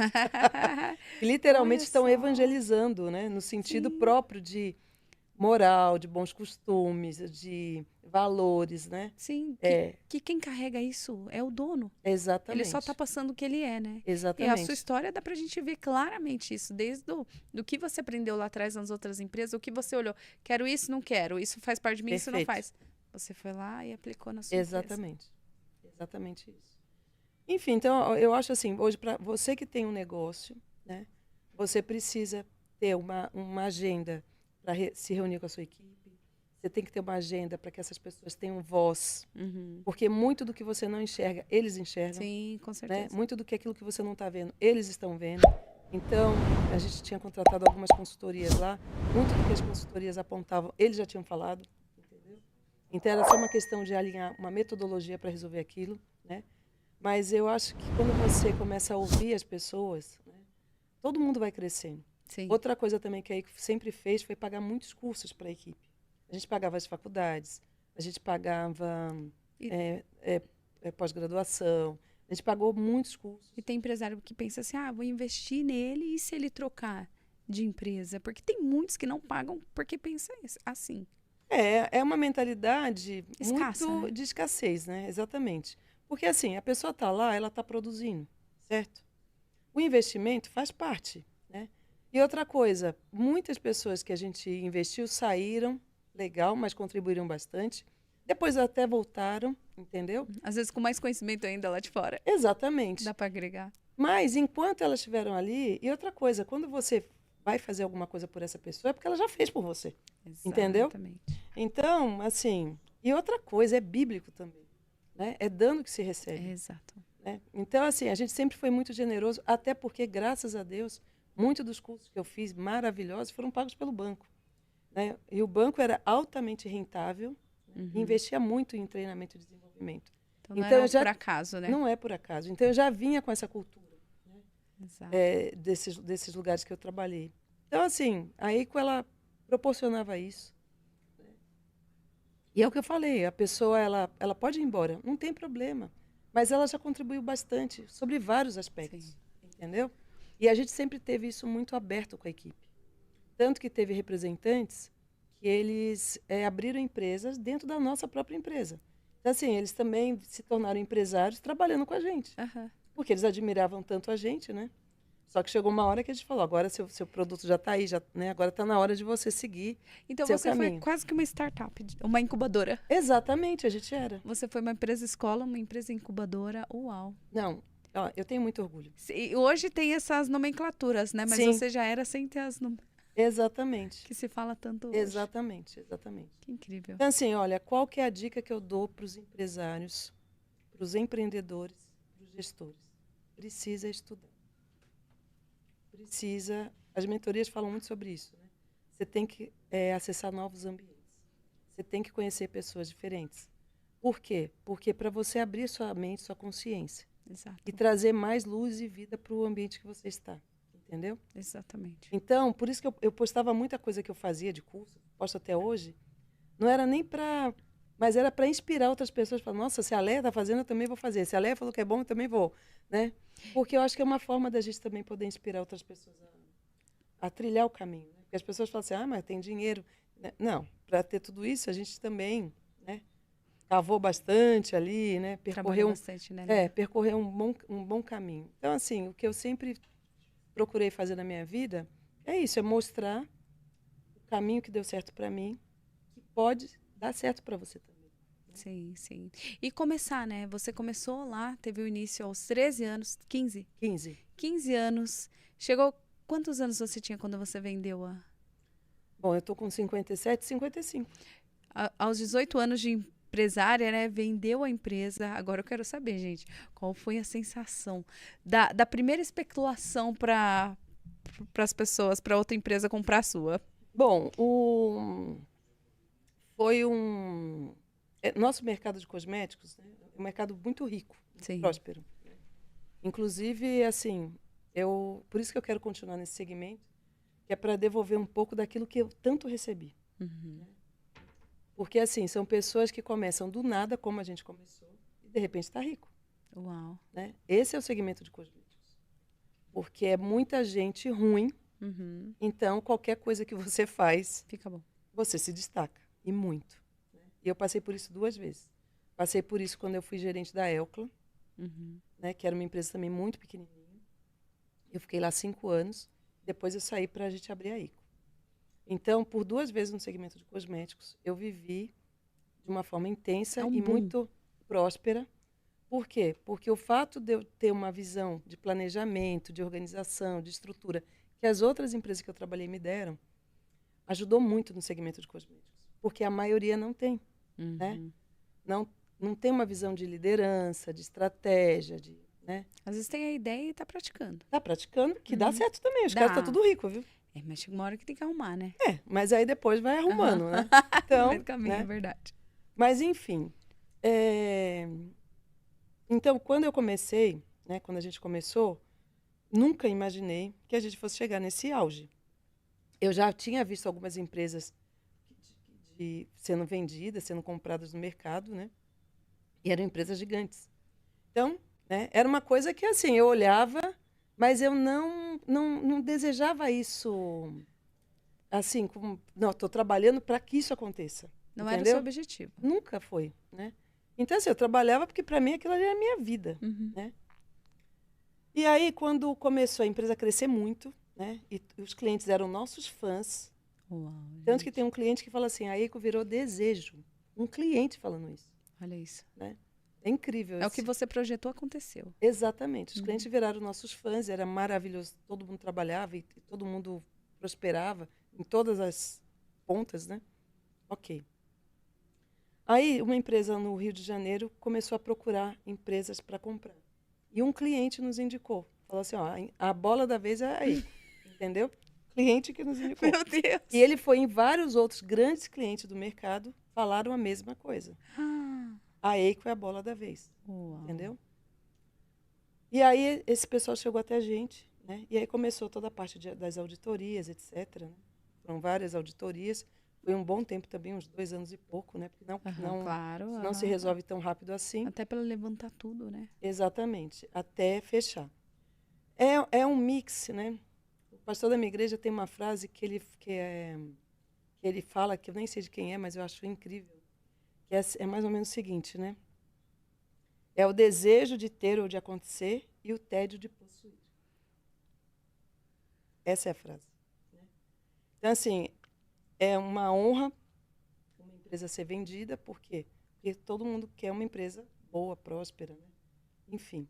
E literalmente estão evangelizando, né, no sentido próprio de moral, de bons costumes, de valores, né? Sim, que quem carrega isso é o dono. Exatamente. Ele só está passando o que ele é, né? Exatamente. E a sua história dá pra gente ver claramente isso, desde do que você aprendeu lá atrás nas outras empresas, o que você olhou, quero isso, não quero, isso faz parte de mim, Perfeito. isso não faz. Você foi lá e aplicou na sua Exatamente. Empresa. Exatamente isso. Enfim, então eu acho assim, hoje para você que tem um negócio, né, você precisa ter uma agenda para se reunir com a sua equipe. Você tem que ter uma agenda para que essas pessoas tenham voz. Porque muito do que você não enxerga, eles enxergam. Sim, com certeza. Né? Muito do que aquilo que você não está vendo, eles estão vendo. Então, a gente tinha contratado algumas consultorias lá. Muito do que as consultorias apontavam, eles já tinham falado. Entendeu? Então, era só uma questão de alinhar uma metodologia para resolver aquilo. Né? Mas eu acho que quando você começa a ouvir as pessoas, né, todo mundo vai crescendo. Sim. Outra coisa também que a EICO sempre fez foi pagar muitos cursos para a equipe. A gente pagava as faculdades, a gente pagava pós-graduação, a gente pagou muitos cursos. E tem empresário que pensa assim, vou investir nele e se ele trocar de empresa? Porque tem muitos que não pagam porque pensam assim. É uma mentalidade escassa, muito né? de escassez, né? Exatamente. Porque assim, a pessoa está lá, ela está produzindo, certo? O investimento faz parte, né? E outra coisa, muitas pessoas que a gente investiu saíram, legal, mas contribuíram bastante. Depois até voltaram, entendeu? Às vezes com mais conhecimento ainda lá de fora. Exatamente. Dá para agregar. Mas enquanto elas estiveram ali, e outra coisa, quando você vai fazer alguma coisa por essa pessoa, é porque ela já fez por você. Exatamente. Entendeu? Então, assim, e outra coisa, é bíblico também. Né? É dando que se recebe. Exato. Né? Então, assim, a gente sempre foi muito generoso, até porque, graças a Deus, muitos dos cursos que eu fiz, maravilhosos, foram pagos pelo banco. Né? E o banco era altamente rentável, investia muito em treinamento e desenvolvimento. Então não é por acaso, né? Não é por acaso. Então eu já vinha com essa cultura, né? Exato. Desses lugares que eu trabalhei. Então, assim, a EICO, ela proporcionava isso. Né? E é o que eu falei, a pessoa ela pode ir embora, não tem problema. Mas ela já contribuiu bastante sobre vários aspectos. Sim. Entendeu? E a gente sempre teve isso muito aberto com a equipe. Tanto que teve representantes que eles abriram empresas dentro da nossa própria empresa. Então, assim, eles também se tornaram empresários trabalhando com a gente. Porque eles admiravam tanto a gente, né? Só que chegou uma hora que a gente falou, agora seu produto já está aí, né? Agora está na hora de você seguir então seu você caminho. foi quase que uma startup, uma incubadora. Exatamente, a gente era. Você foi uma empresa escola, uma empresa incubadora, uau. Não, eu tenho muito orgulho. E hoje tem essas nomenclaturas, né? Mas Sim. você já era sem ter as Exatamente. que se fala tanto hoje. Exatamente. Que incrível. Então, assim, olha, qual que é a dica que eu dou para os empresários para os empreendedores, para os gestores. Precisa estudar. As mentorias falam muito sobre isso, né? Você tem que acessar novos ambientes. Você tem que conhecer pessoas diferentes. Por quê? Porque para você abrir sua mente, sua consciência. Exato. E trazer mais luz e vida para o ambiente que você está. Entendeu? Exatamente. Então, por isso que eu postava muita coisa que eu fazia de curso, posto até hoje, não era nem para... Mas era para inspirar outras pessoas. Falar, nossa, se a Léa está fazendo, eu também vou fazer. Se a Léa falou que é bom, eu também vou. Né? Porque eu acho que é uma forma da gente também poder inspirar outras pessoas a trilhar o caminho. Né? Porque as pessoas falam assim, mas tem dinheiro. Não, para ter tudo isso, a gente também, né, cavou bastante ali, né, percorreu bastante, né, percorreu um bom caminho. Então, assim, o que eu sempre procurei fazer na minha vida é isso, é mostrar o caminho que deu certo para mim, que pode dar certo para você também. Sim, sim. E começar, né? Você começou lá, teve o início aos 13 anos, 15? 15 anos. Chegou... Quantos anos você tinha quando você vendeu a... Bom, eu estou com 57, 55. Aos 18 anos de empresária, né? Vendeu a empresa. Agora eu quero saber, gente, qual foi a sensação da primeira especulação para as pessoas, para outra empresa comprar a sua? Bom, foi nosso mercado de cosméticos, né, é um mercado muito rico, muito próspero. Inclusive, assim, por isso que eu quero continuar nesse segmento, que é para devolver um pouco daquilo que eu tanto recebi. Né? Porque, assim, são pessoas que começam do nada, como a gente começou, e de repente está rico. Uau! Né? Esse é o segmento de cosméticos. Porque é muita gente ruim, então qualquer coisa que você faz, fica bom. Você se destaca, e muito. Né? E eu passei por isso 2 vezes. Passei por isso quando eu fui gerente da Elcla, né, que era uma empresa também muito pequenininha. Eu fiquei lá 5 anos, depois eu saí para a gente abrir a ICO. Então, por 2 vezes no segmento de cosméticos, eu vivi de uma forma intensa e muito próspera. Por quê? Porque o fato de eu ter uma visão de planejamento, de organização, de estrutura, que as outras empresas que eu trabalhei me deram, ajudou muito no segmento de cosméticos. Porque a maioria não tem. Né? Não tem uma visão de liderança, de estratégia, né? Às vezes tem a ideia e está praticando. Está praticando, que dá certo também. Os caras estão tudo ricos, viu? Mas chega uma hora que tem que arrumar, né? Mas aí depois vai arrumando, né? Então, no caminho, né? É verdade. Mas, enfim. Então, quando eu comecei, né, quando a gente começou, nunca imaginei que a gente fosse chegar nesse auge. Eu já tinha visto algumas empresas sendo vendidas, sendo compradas no mercado, né? E eram empresas gigantes. Então, né, era uma coisa que, assim, eu olhava, mas eu não desejava isso, assim, como, não, estou trabalhando para que isso aconteça. Não entendeu? Era o seu objetivo. Nunca foi, né? Então, assim, eu trabalhava porque, para mim, aquilo ali era a minha vida, né? E aí, quando começou a empresa a crescer muito, né? E os clientes eram nossos fãs. Uau, tanto que tem um cliente que fala assim, a EICO virou desejo. Um cliente falando isso. Olha isso. Né? É incrível. É o que você projetou, aconteceu. Exatamente. Os clientes viraram nossos fãs, era maravilhoso. Todo mundo trabalhava e todo mundo prosperava em todas as pontas, né? Ok. Aí, uma empresa no Rio de Janeiro começou a procurar empresas para comprar. E um cliente nos indicou. Falou assim, a bola da vez é aí. Entendeu? Cliente que nos indicou. Meu Deus! E ele foi em vários outros grandes clientes do mercado, falaram a mesma coisa. A EICO é a bola da vez. Uau. Entendeu? E aí esse pessoal chegou até a gente, né? E aí começou toda a parte das auditorias, etc. Né? Foram várias auditorias. Foi um bom tempo também, uns 2 anos e pouco, né? Porque não se resolve tão rápido assim. Até para levantar tudo, né? Exatamente, até fechar. É um mix, né? O pastor da minha igreja tem uma frase que ele fala, que eu nem sei de quem é, mas eu acho incrível, que é mais ou menos o seguinte, né? É o desejo de ter ou de acontecer e o tédio de possuir. Essa é a frase. Então, assim, é uma honra uma empresa ser vendida, por quê? Porque todo mundo quer uma empresa boa, próspera, né? Enfim.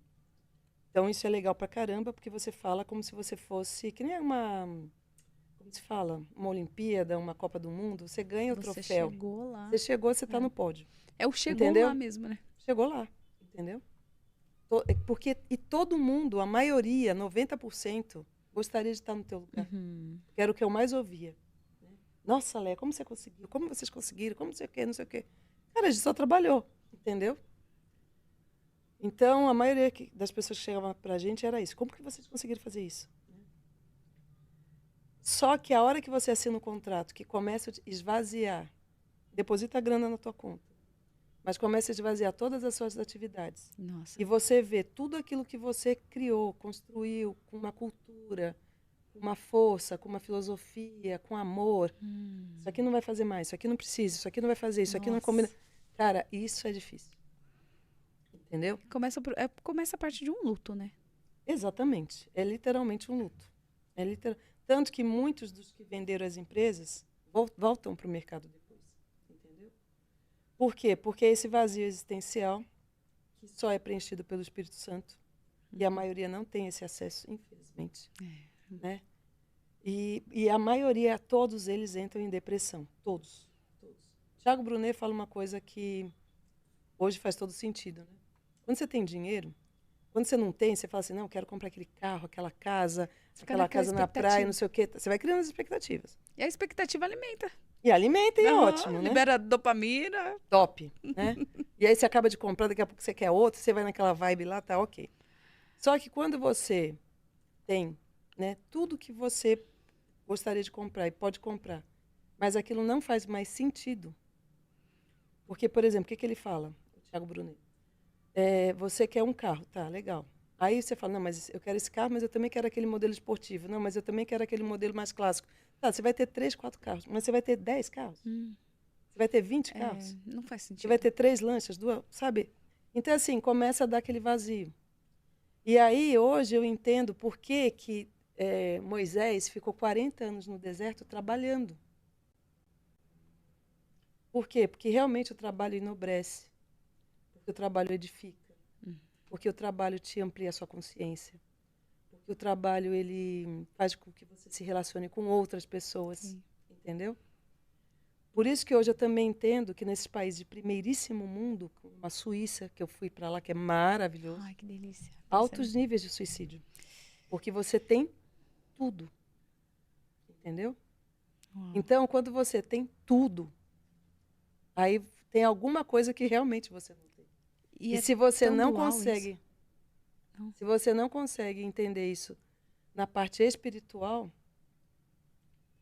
Então, isso é legal pra caramba, porque você fala como se você fosse, que nem como se fala, uma Olimpíada, uma Copa do Mundo, você ganha o troféu. Você chegou lá. Você chegou, você está no pódio. É o chegou entendeu? lá mesmo, né? Chegou lá. entendeu? Porque, e todo mundo, a maioria, 90%, gostaria de estar no teu lugar. Que era o que eu mais ouvia. Né? Nossa, Léa, como você conseguiu? Como vocês conseguiram? Como não sei o quê, não sei o quê. Cara, a gente só trabalhou, entendeu? Então, a maioria das pessoas que chegavam pra gente era isso. Como que vocês conseguiram fazer isso? Só que a hora que você assina o contrato, que começa a esvaziar, deposita a grana na tua conta, mas começa a esvaziar todas as suas atividades. Nossa. E você vê tudo aquilo que você criou, construiu, com uma cultura, com uma força, com uma filosofia, com amor. Isso aqui não vai fazer mais, isso aqui não precisa, isso aqui não vai fazer, isso aqui não combina. Cara, isso é difícil. Entendeu? Começa a parte de um luto, né? Exatamente. É literalmente um luto. Tanto que muitos dos que venderam as empresas voltam para o mercado depois. Entendeu? Por quê? Porque esse vazio existencial, que só é preenchido pelo Espírito Santo, e a maioria não tem esse acesso, infelizmente. Né? E a maioria, todos eles entram em depressão. Todos. Tiago Brunet fala uma coisa que hoje faz todo sentido. Né? Quando você tem dinheiro, quando você não tem, você fala assim, não, quero comprar aquele carro, aquela casa, aquela casa na praia, não sei o quê. Você vai criando as expectativas. E a expectativa alimenta. E alimenta e é ótimo, né? Libera dopamina. Top, né? E aí você acaba de comprar, daqui a pouco você quer outro, você vai naquela vibe lá, tá ok. Só que quando você tem, né, tudo que você gostaria de comprar e pode comprar, mas aquilo não faz mais sentido. Porque, por exemplo, o que ele fala, o Tiago Brunet? Você quer um carro, tá, legal. Aí você fala, não, mas eu quero esse carro, mas eu também quero aquele modelo esportivo. Não, mas eu também quero aquele modelo mais clássico. Tá, você vai ter 3, 4 carros, mas você vai ter 10 carros? Você vai ter 20 carros? Não faz sentido. Você vai ter 3 lanchas, 2, sabe? Então, assim, começa a dar aquele vazio. E aí, hoje, eu entendo por que Moisés ficou 40 anos no deserto trabalhando. Por quê? Porque realmente o trabalho enobrece. Porque o trabalho edifica. Porque o trabalho te amplia a sua consciência. Porque o trabalho, ele faz com que você se relacione com outras pessoas. Sim. Entendeu? Por isso que hoje eu também entendo que nesses países de primeiríssimo mundo, como a Suíça, que eu fui para lá, que é maravilhoso. Ai, que delícia. Altos níveis de suicídio. Porque você tem tudo. Entendeu? Uau. Então, quando você tem tudo, aí tem alguma coisa que realmente você não tem. E se você não consegue, se você não consegue entender isso na parte espiritual,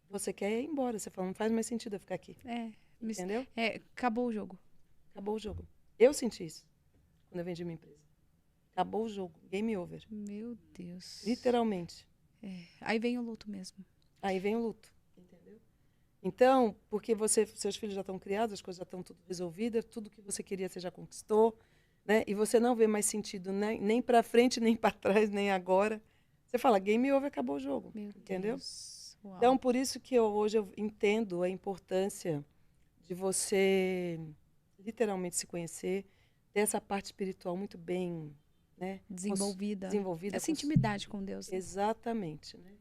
você quer ir embora. Você fala, não faz mais sentido eu ficar aqui. Entendeu? Acabou o jogo. Acabou o jogo. Eu senti isso quando eu vendi minha empresa. Acabou o jogo. Game over. Meu Deus. Literalmente. Aí vem o luto mesmo. Aí vem o luto. Entendeu? Então, porque seus filhos já estão criados, as coisas já estão tudo resolvidas, tudo que você queria você já conquistou, né? E você não vê mais sentido nem para frente, nem para trás, nem agora. Você fala, game over, acabou o jogo. Meu entendeu? Deus. Uau. Então, por isso que hoje eu entendo a importância de você literalmente se conhecer, ter essa parte espiritual muito bem, né, desenvolvida. Essa com intimidade com Deus. Né? Exatamente. Né?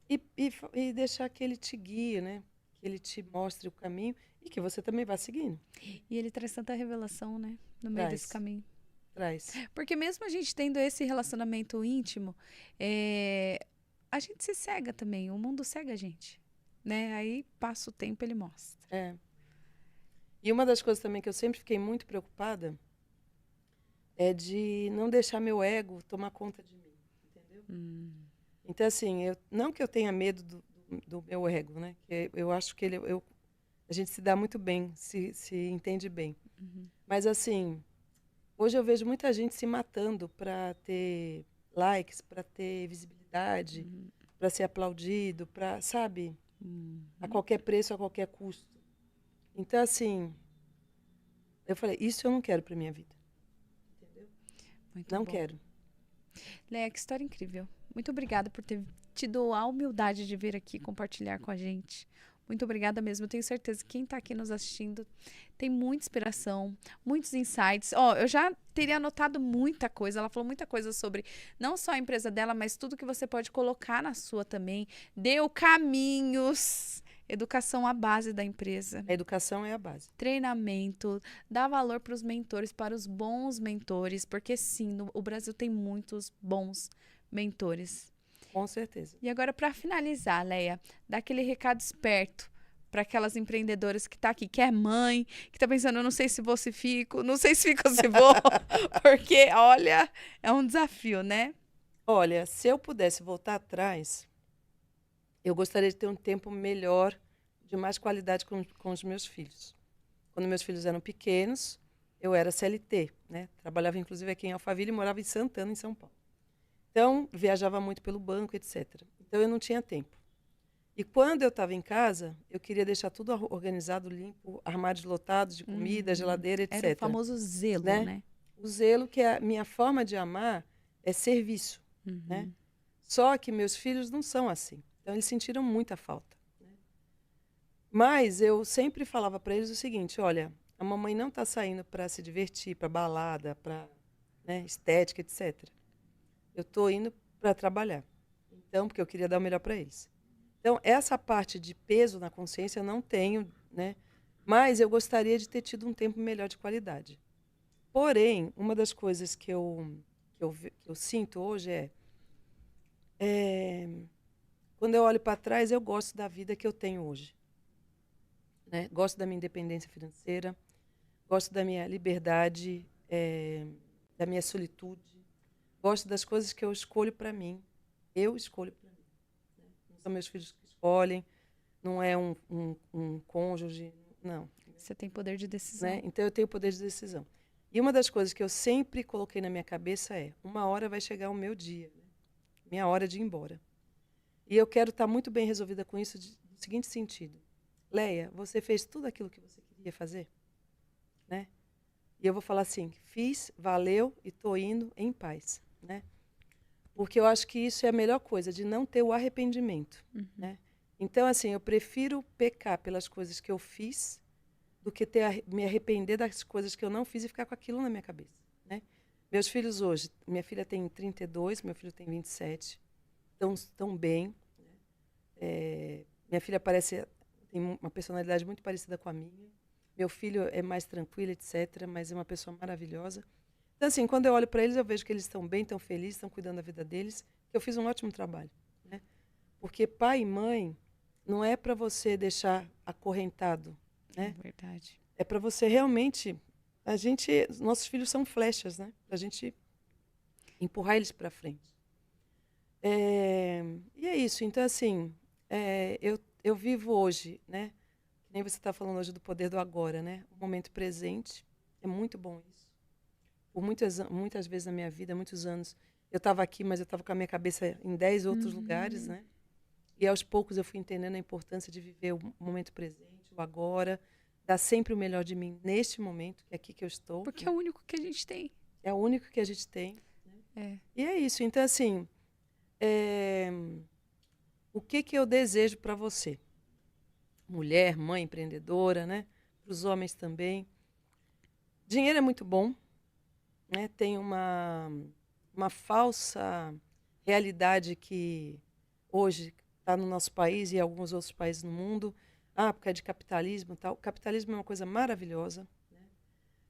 E deixar que Ele te guie, né? Que Ele te mostre o caminho e que você também vá seguindo. E Ele traz tanta revelação, né? No meio desse caminho. Traz. Porque mesmo a gente tendo esse relacionamento íntimo, a gente se cega também. O mundo cega a gente. Né? Aí passa o tempo, Ele mostra. E uma das coisas também que eu sempre fiquei muito preocupada é de não deixar meu ego tomar conta de mim, entendeu? Então, assim, não que eu tenha medo do meu ego, né? Eu acho que a gente se dá muito bem, se entende bem. Mas, assim, hoje eu vejo muita gente se matando para ter likes, para ter visibilidade, para ser aplaudido, para, sabe? A qualquer preço, a qualquer custo. Então, assim, eu falei, isso eu não quero para minha vida. Muito não bom. quero. Léa, que história incrível. Muito obrigada por ter tido a humildade de vir aqui compartilhar com a gente. Muito obrigada mesmo. Eu tenho certeza que quem está aqui nos assistindo tem muita inspiração, muitos insights. Eu já teria anotado muita coisa. Ela falou muita coisa sobre não só a empresa dela, mas tudo que você pode colocar na sua também. Deu caminhos. Educação à base da empresa. A educação é a base. Treinamento, dar valor para os mentores, para os bons mentores, porque sim, o Brasil tem muitos bons mentores. Com certeza. E agora, para finalizar, Leia, dá aquele recado esperto para aquelas empreendedoras que tá aqui, que é mãe, que tá pensando, eu não sei se vou, se fico, não sei se fico, se vou, porque, olha, é um desafio, né? Olha, se eu pudesse voltar atrás, eu gostaria de ter um tempo melhor, de mais qualidade com os meus filhos. Quando meus filhos eram pequenos, eu era CLT, né? Trabalhava, inclusive, aqui em Alphaville e morava em Santana, em São Paulo. Então, viajava muito pelo banco, etc. Então, eu não tinha tempo. E quando eu estava em casa, eu queria deixar tudo organizado, limpo, armários lotados de comida, geladeira, etc. Era o famoso zelo, né? O zelo, que é a minha forma de amar, é serviço. Né? Só que meus filhos não são assim. Então, eles sentiram muita falta. Né? Mas eu sempre falava para eles o seguinte, olha, a mamãe não está saindo para se divertir, para balada, para, né, estética, etc. Eu estou indo para trabalhar. Então, porque eu queria dar o melhor para eles. Então, essa parte de peso na consciência eu não tenho, né? Mas eu gostaria de ter tido um tempo melhor de qualidade. Porém, uma das coisas que eu sinto hoje quando eu olho para trás, eu gosto da vida que eu tenho hoje. Né? Gosto da minha independência financeira, gosto da minha liberdade, da minha solitude, gosto das coisas que eu escolho para mim. Eu escolho para mim. Né? Não são meus filhos que escolhem, não é um cônjuge, não. Você tem poder de decisão. Né? Então, eu tenho poder de decisão. E uma das coisas que eu sempre coloquei na minha cabeça uma hora vai chegar o meu dia, né? Minha hora de ir embora. E eu quero estar muito bem resolvida com isso no seguinte sentido. Leia, você fez tudo aquilo que você queria fazer? Né? E eu vou falar assim, fiz, valeu e estou indo em paz. Né? Porque eu acho que isso é a melhor coisa, de não ter o arrependimento. Né? Então, assim, eu prefiro pecar pelas coisas que eu fiz do que me arrepender das coisas que eu não fiz e ficar com aquilo na minha cabeça. Né? Meus filhos hoje, minha filha tem 32, meu filho tem 27, estão bem. Né? Minha filha tem uma personalidade muito parecida com a minha. Meu filho é mais tranquilo, etc., mas é uma pessoa maravilhosa. Então, assim, quando eu olho para eles, eu vejo que eles estão bem, estão felizes, estão cuidando da vida deles, que eu fiz um ótimo trabalho. Né? Porque pai e mãe não é para você deixar acorrentado. Né? É verdade. É para você realmente... nossos filhos são flechas, né? Para a gente empurrar eles para frente. E é isso. Então, assim, eu vivo hoje, né? Que nem você está falando hoje do poder do agora, né? O momento presente. É muito bom isso. Por muitas vezes na minha vida, muitos anos, eu estava aqui, mas eu estava com a minha cabeça em 10 outros lugares, né? E aos poucos eu fui entendendo a importância de viver o momento presente, o agora, dar sempre o melhor de mim neste momento, que é aqui que eu estou. Porque é o único que a gente tem. É o único que a gente tem. Né? E é isso. Então, assim, o que eu desejo para você? Mulher, mãe, empreendedora, né? Para os homens também. Dinheiro é muito bom. Né? Tem uma falsa realidade que hoje está no nosso país e em alguns outros países no mundo, porque é de capitalismo e tal. O capitalismo é uma coisa maravilhosa. Né?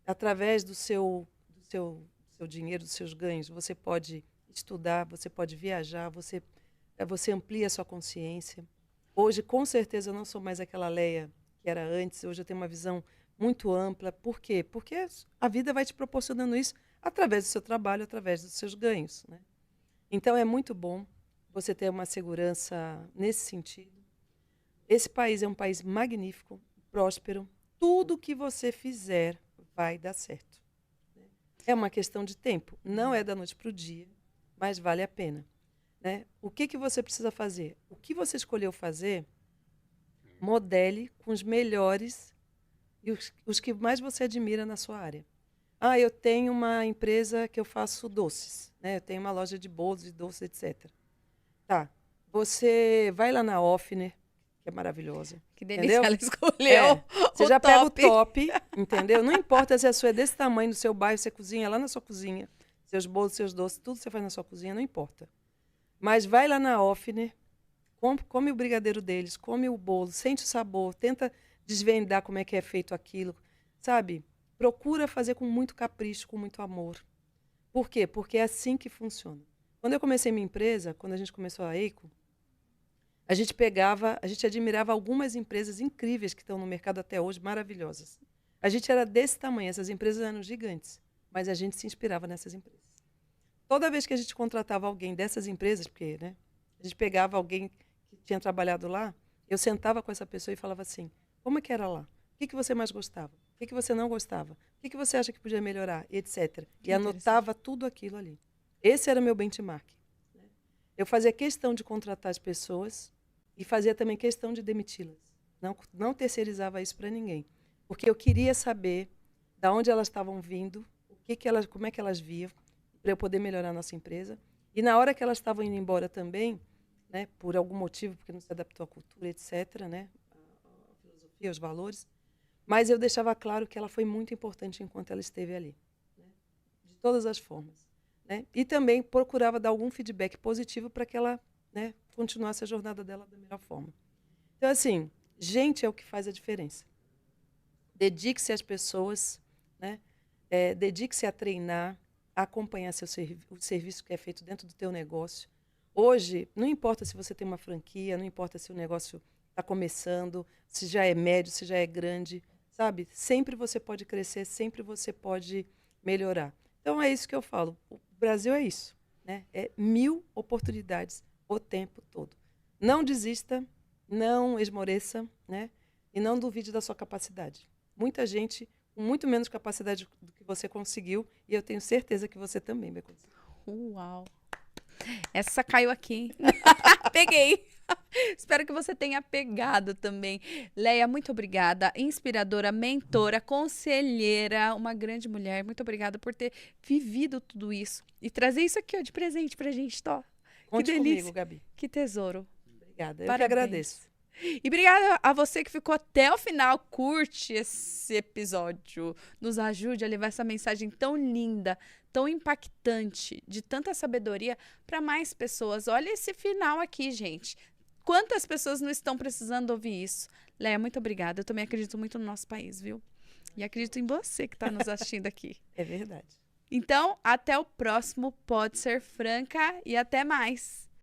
Através do seu dinheiro, dos seus ganhos, você pode estudar, você pode viajar, você amplia a sua consciência. Hoje, com certeza, eu não sou mais aquela Leia que era antes. Hoje eu tenho uma visão muito ampla. Por quê? Porque a vida vai te proporcionando isso através do seu trabalho, através dos seus ganhos. Né? Então, é muito bom você ter uma segurança nesse sentido. Esse país é um país magnífico, próspero. Tudo que você fizer vai dar certo. É uma questão de tempo. Não é da noite para o dia, mas vale a pena. Né? O que você precisa fazer? O que você escolheu fazer, modele com os melhores e os que mais você admira na sua área. Eu tenho uma empresa que eu faço doces. Né? Eu tenho uma loja de bolos, de doces, etc. Tá. Você vai lá na Offner, que é maravilhosa. Que delícia, entendeu? ela escolheu. Você já pega o top, entendeu? Não importa se a sua é desse tamanho, no seu bairro, você cozinha lá na sua cozinha. Seus bolos, seus doces, tudo você faz na sua cozinha, não importa. Mas vai lá na Offner, come o brigadeiro deles, come o bolo, sente o sabor, tenta desvendar como é que é feito aquilo, sabe? Procura fazer com muito capricho, com muito amor. Por quê? Porque é assim que funciona. Quando eu comecei minha empresa, quando a gente começou a Eico, a gente admirava algumas empresas incríveis que estão no mercado até hoje, maravilhosas. A gente era desse tamanho, essas empresas eram gigantes, mas a gente se inspirava nessas empresas. Toda vez que a gente contratava alguém dessas empresas, porque, né, a gente pegava alguém que tinha trabalhado lá, eu sentava com essa pessoa e falava assim, como é que era lá? O que você mais gostava? O que você não gostava? O que você acha que podia melhorar? E etc. E anotava tudo aquilo ali. Esse era o meu benchmark. Eu fazia questão de contratar as pessoas e fazia também questão de demiti-las. Não terceirizava isso para ninguém. Porque eu queria saber de onde elas estavam vindo, como é que elas viam, para eu poder melhorar a nossa empresa. E na hora que elas estavam indo embora também, né, por algum motivo, porque não se adaptou à cultura, etc., né, à filosofia, aos valores, mas eu deixava claro que ela foi muito importante enquanto ela esteve ali, né, de todas as formas. Né? E também procurava dar algum feedback positivo para que ela, né, continuasse a jornada dela da melhor forma. Então, assim, gente é o que faz a diferença. Dedique-se às pessoas, né? Dedique-se a treinar, a acompanhar o serviço que é feito dentro do teu negócio. Hoje, não importa se você tem uma franquia, não importa se o negócio está começando, se já é médio, se já é grande, sabe? Sempre você pode crescer, sempre você pode melhorar. Então, é isso que eu falo. O Brasil é isso, né? É 1000 oportunidades o tempo todo. Não desista, não esmoreça, né? E não duvide da sua capacidade. Muita gente com muito menos capacidade do que você conseguiu, e eu tenho certeza que você também vai conseguir. Uau! Essa caiu aqui. Peguei! Espero que você tenha pegado também. Leia, muito obrigada. Inspiradora, mentora, conselheira, uma grande mulher. Muito obrigada por ter vivido tudo isso e trazer isso aqui ó, de presente pra gente, Tó. Conte que delícia. comigo, Gabi. Que tesouro. Obrigada. Eu Parabéns. que agradeço. E obrigada a você que ficou até o final. Curte esse episódio. Nos ajude a levar essa mensagem tão linda, tão impactante, de tanta sabedoria para mais pessoas. Olha esse final aqui, gente. Quantas pessoas não estão precisando ouvir isso? Leia, muito obrigada. Eu também acredito muito no nosso país, viu? E acredito em você que está nos assistindo aqui. É verdade. Então, até o próximo Pode Ser Franca e até mais.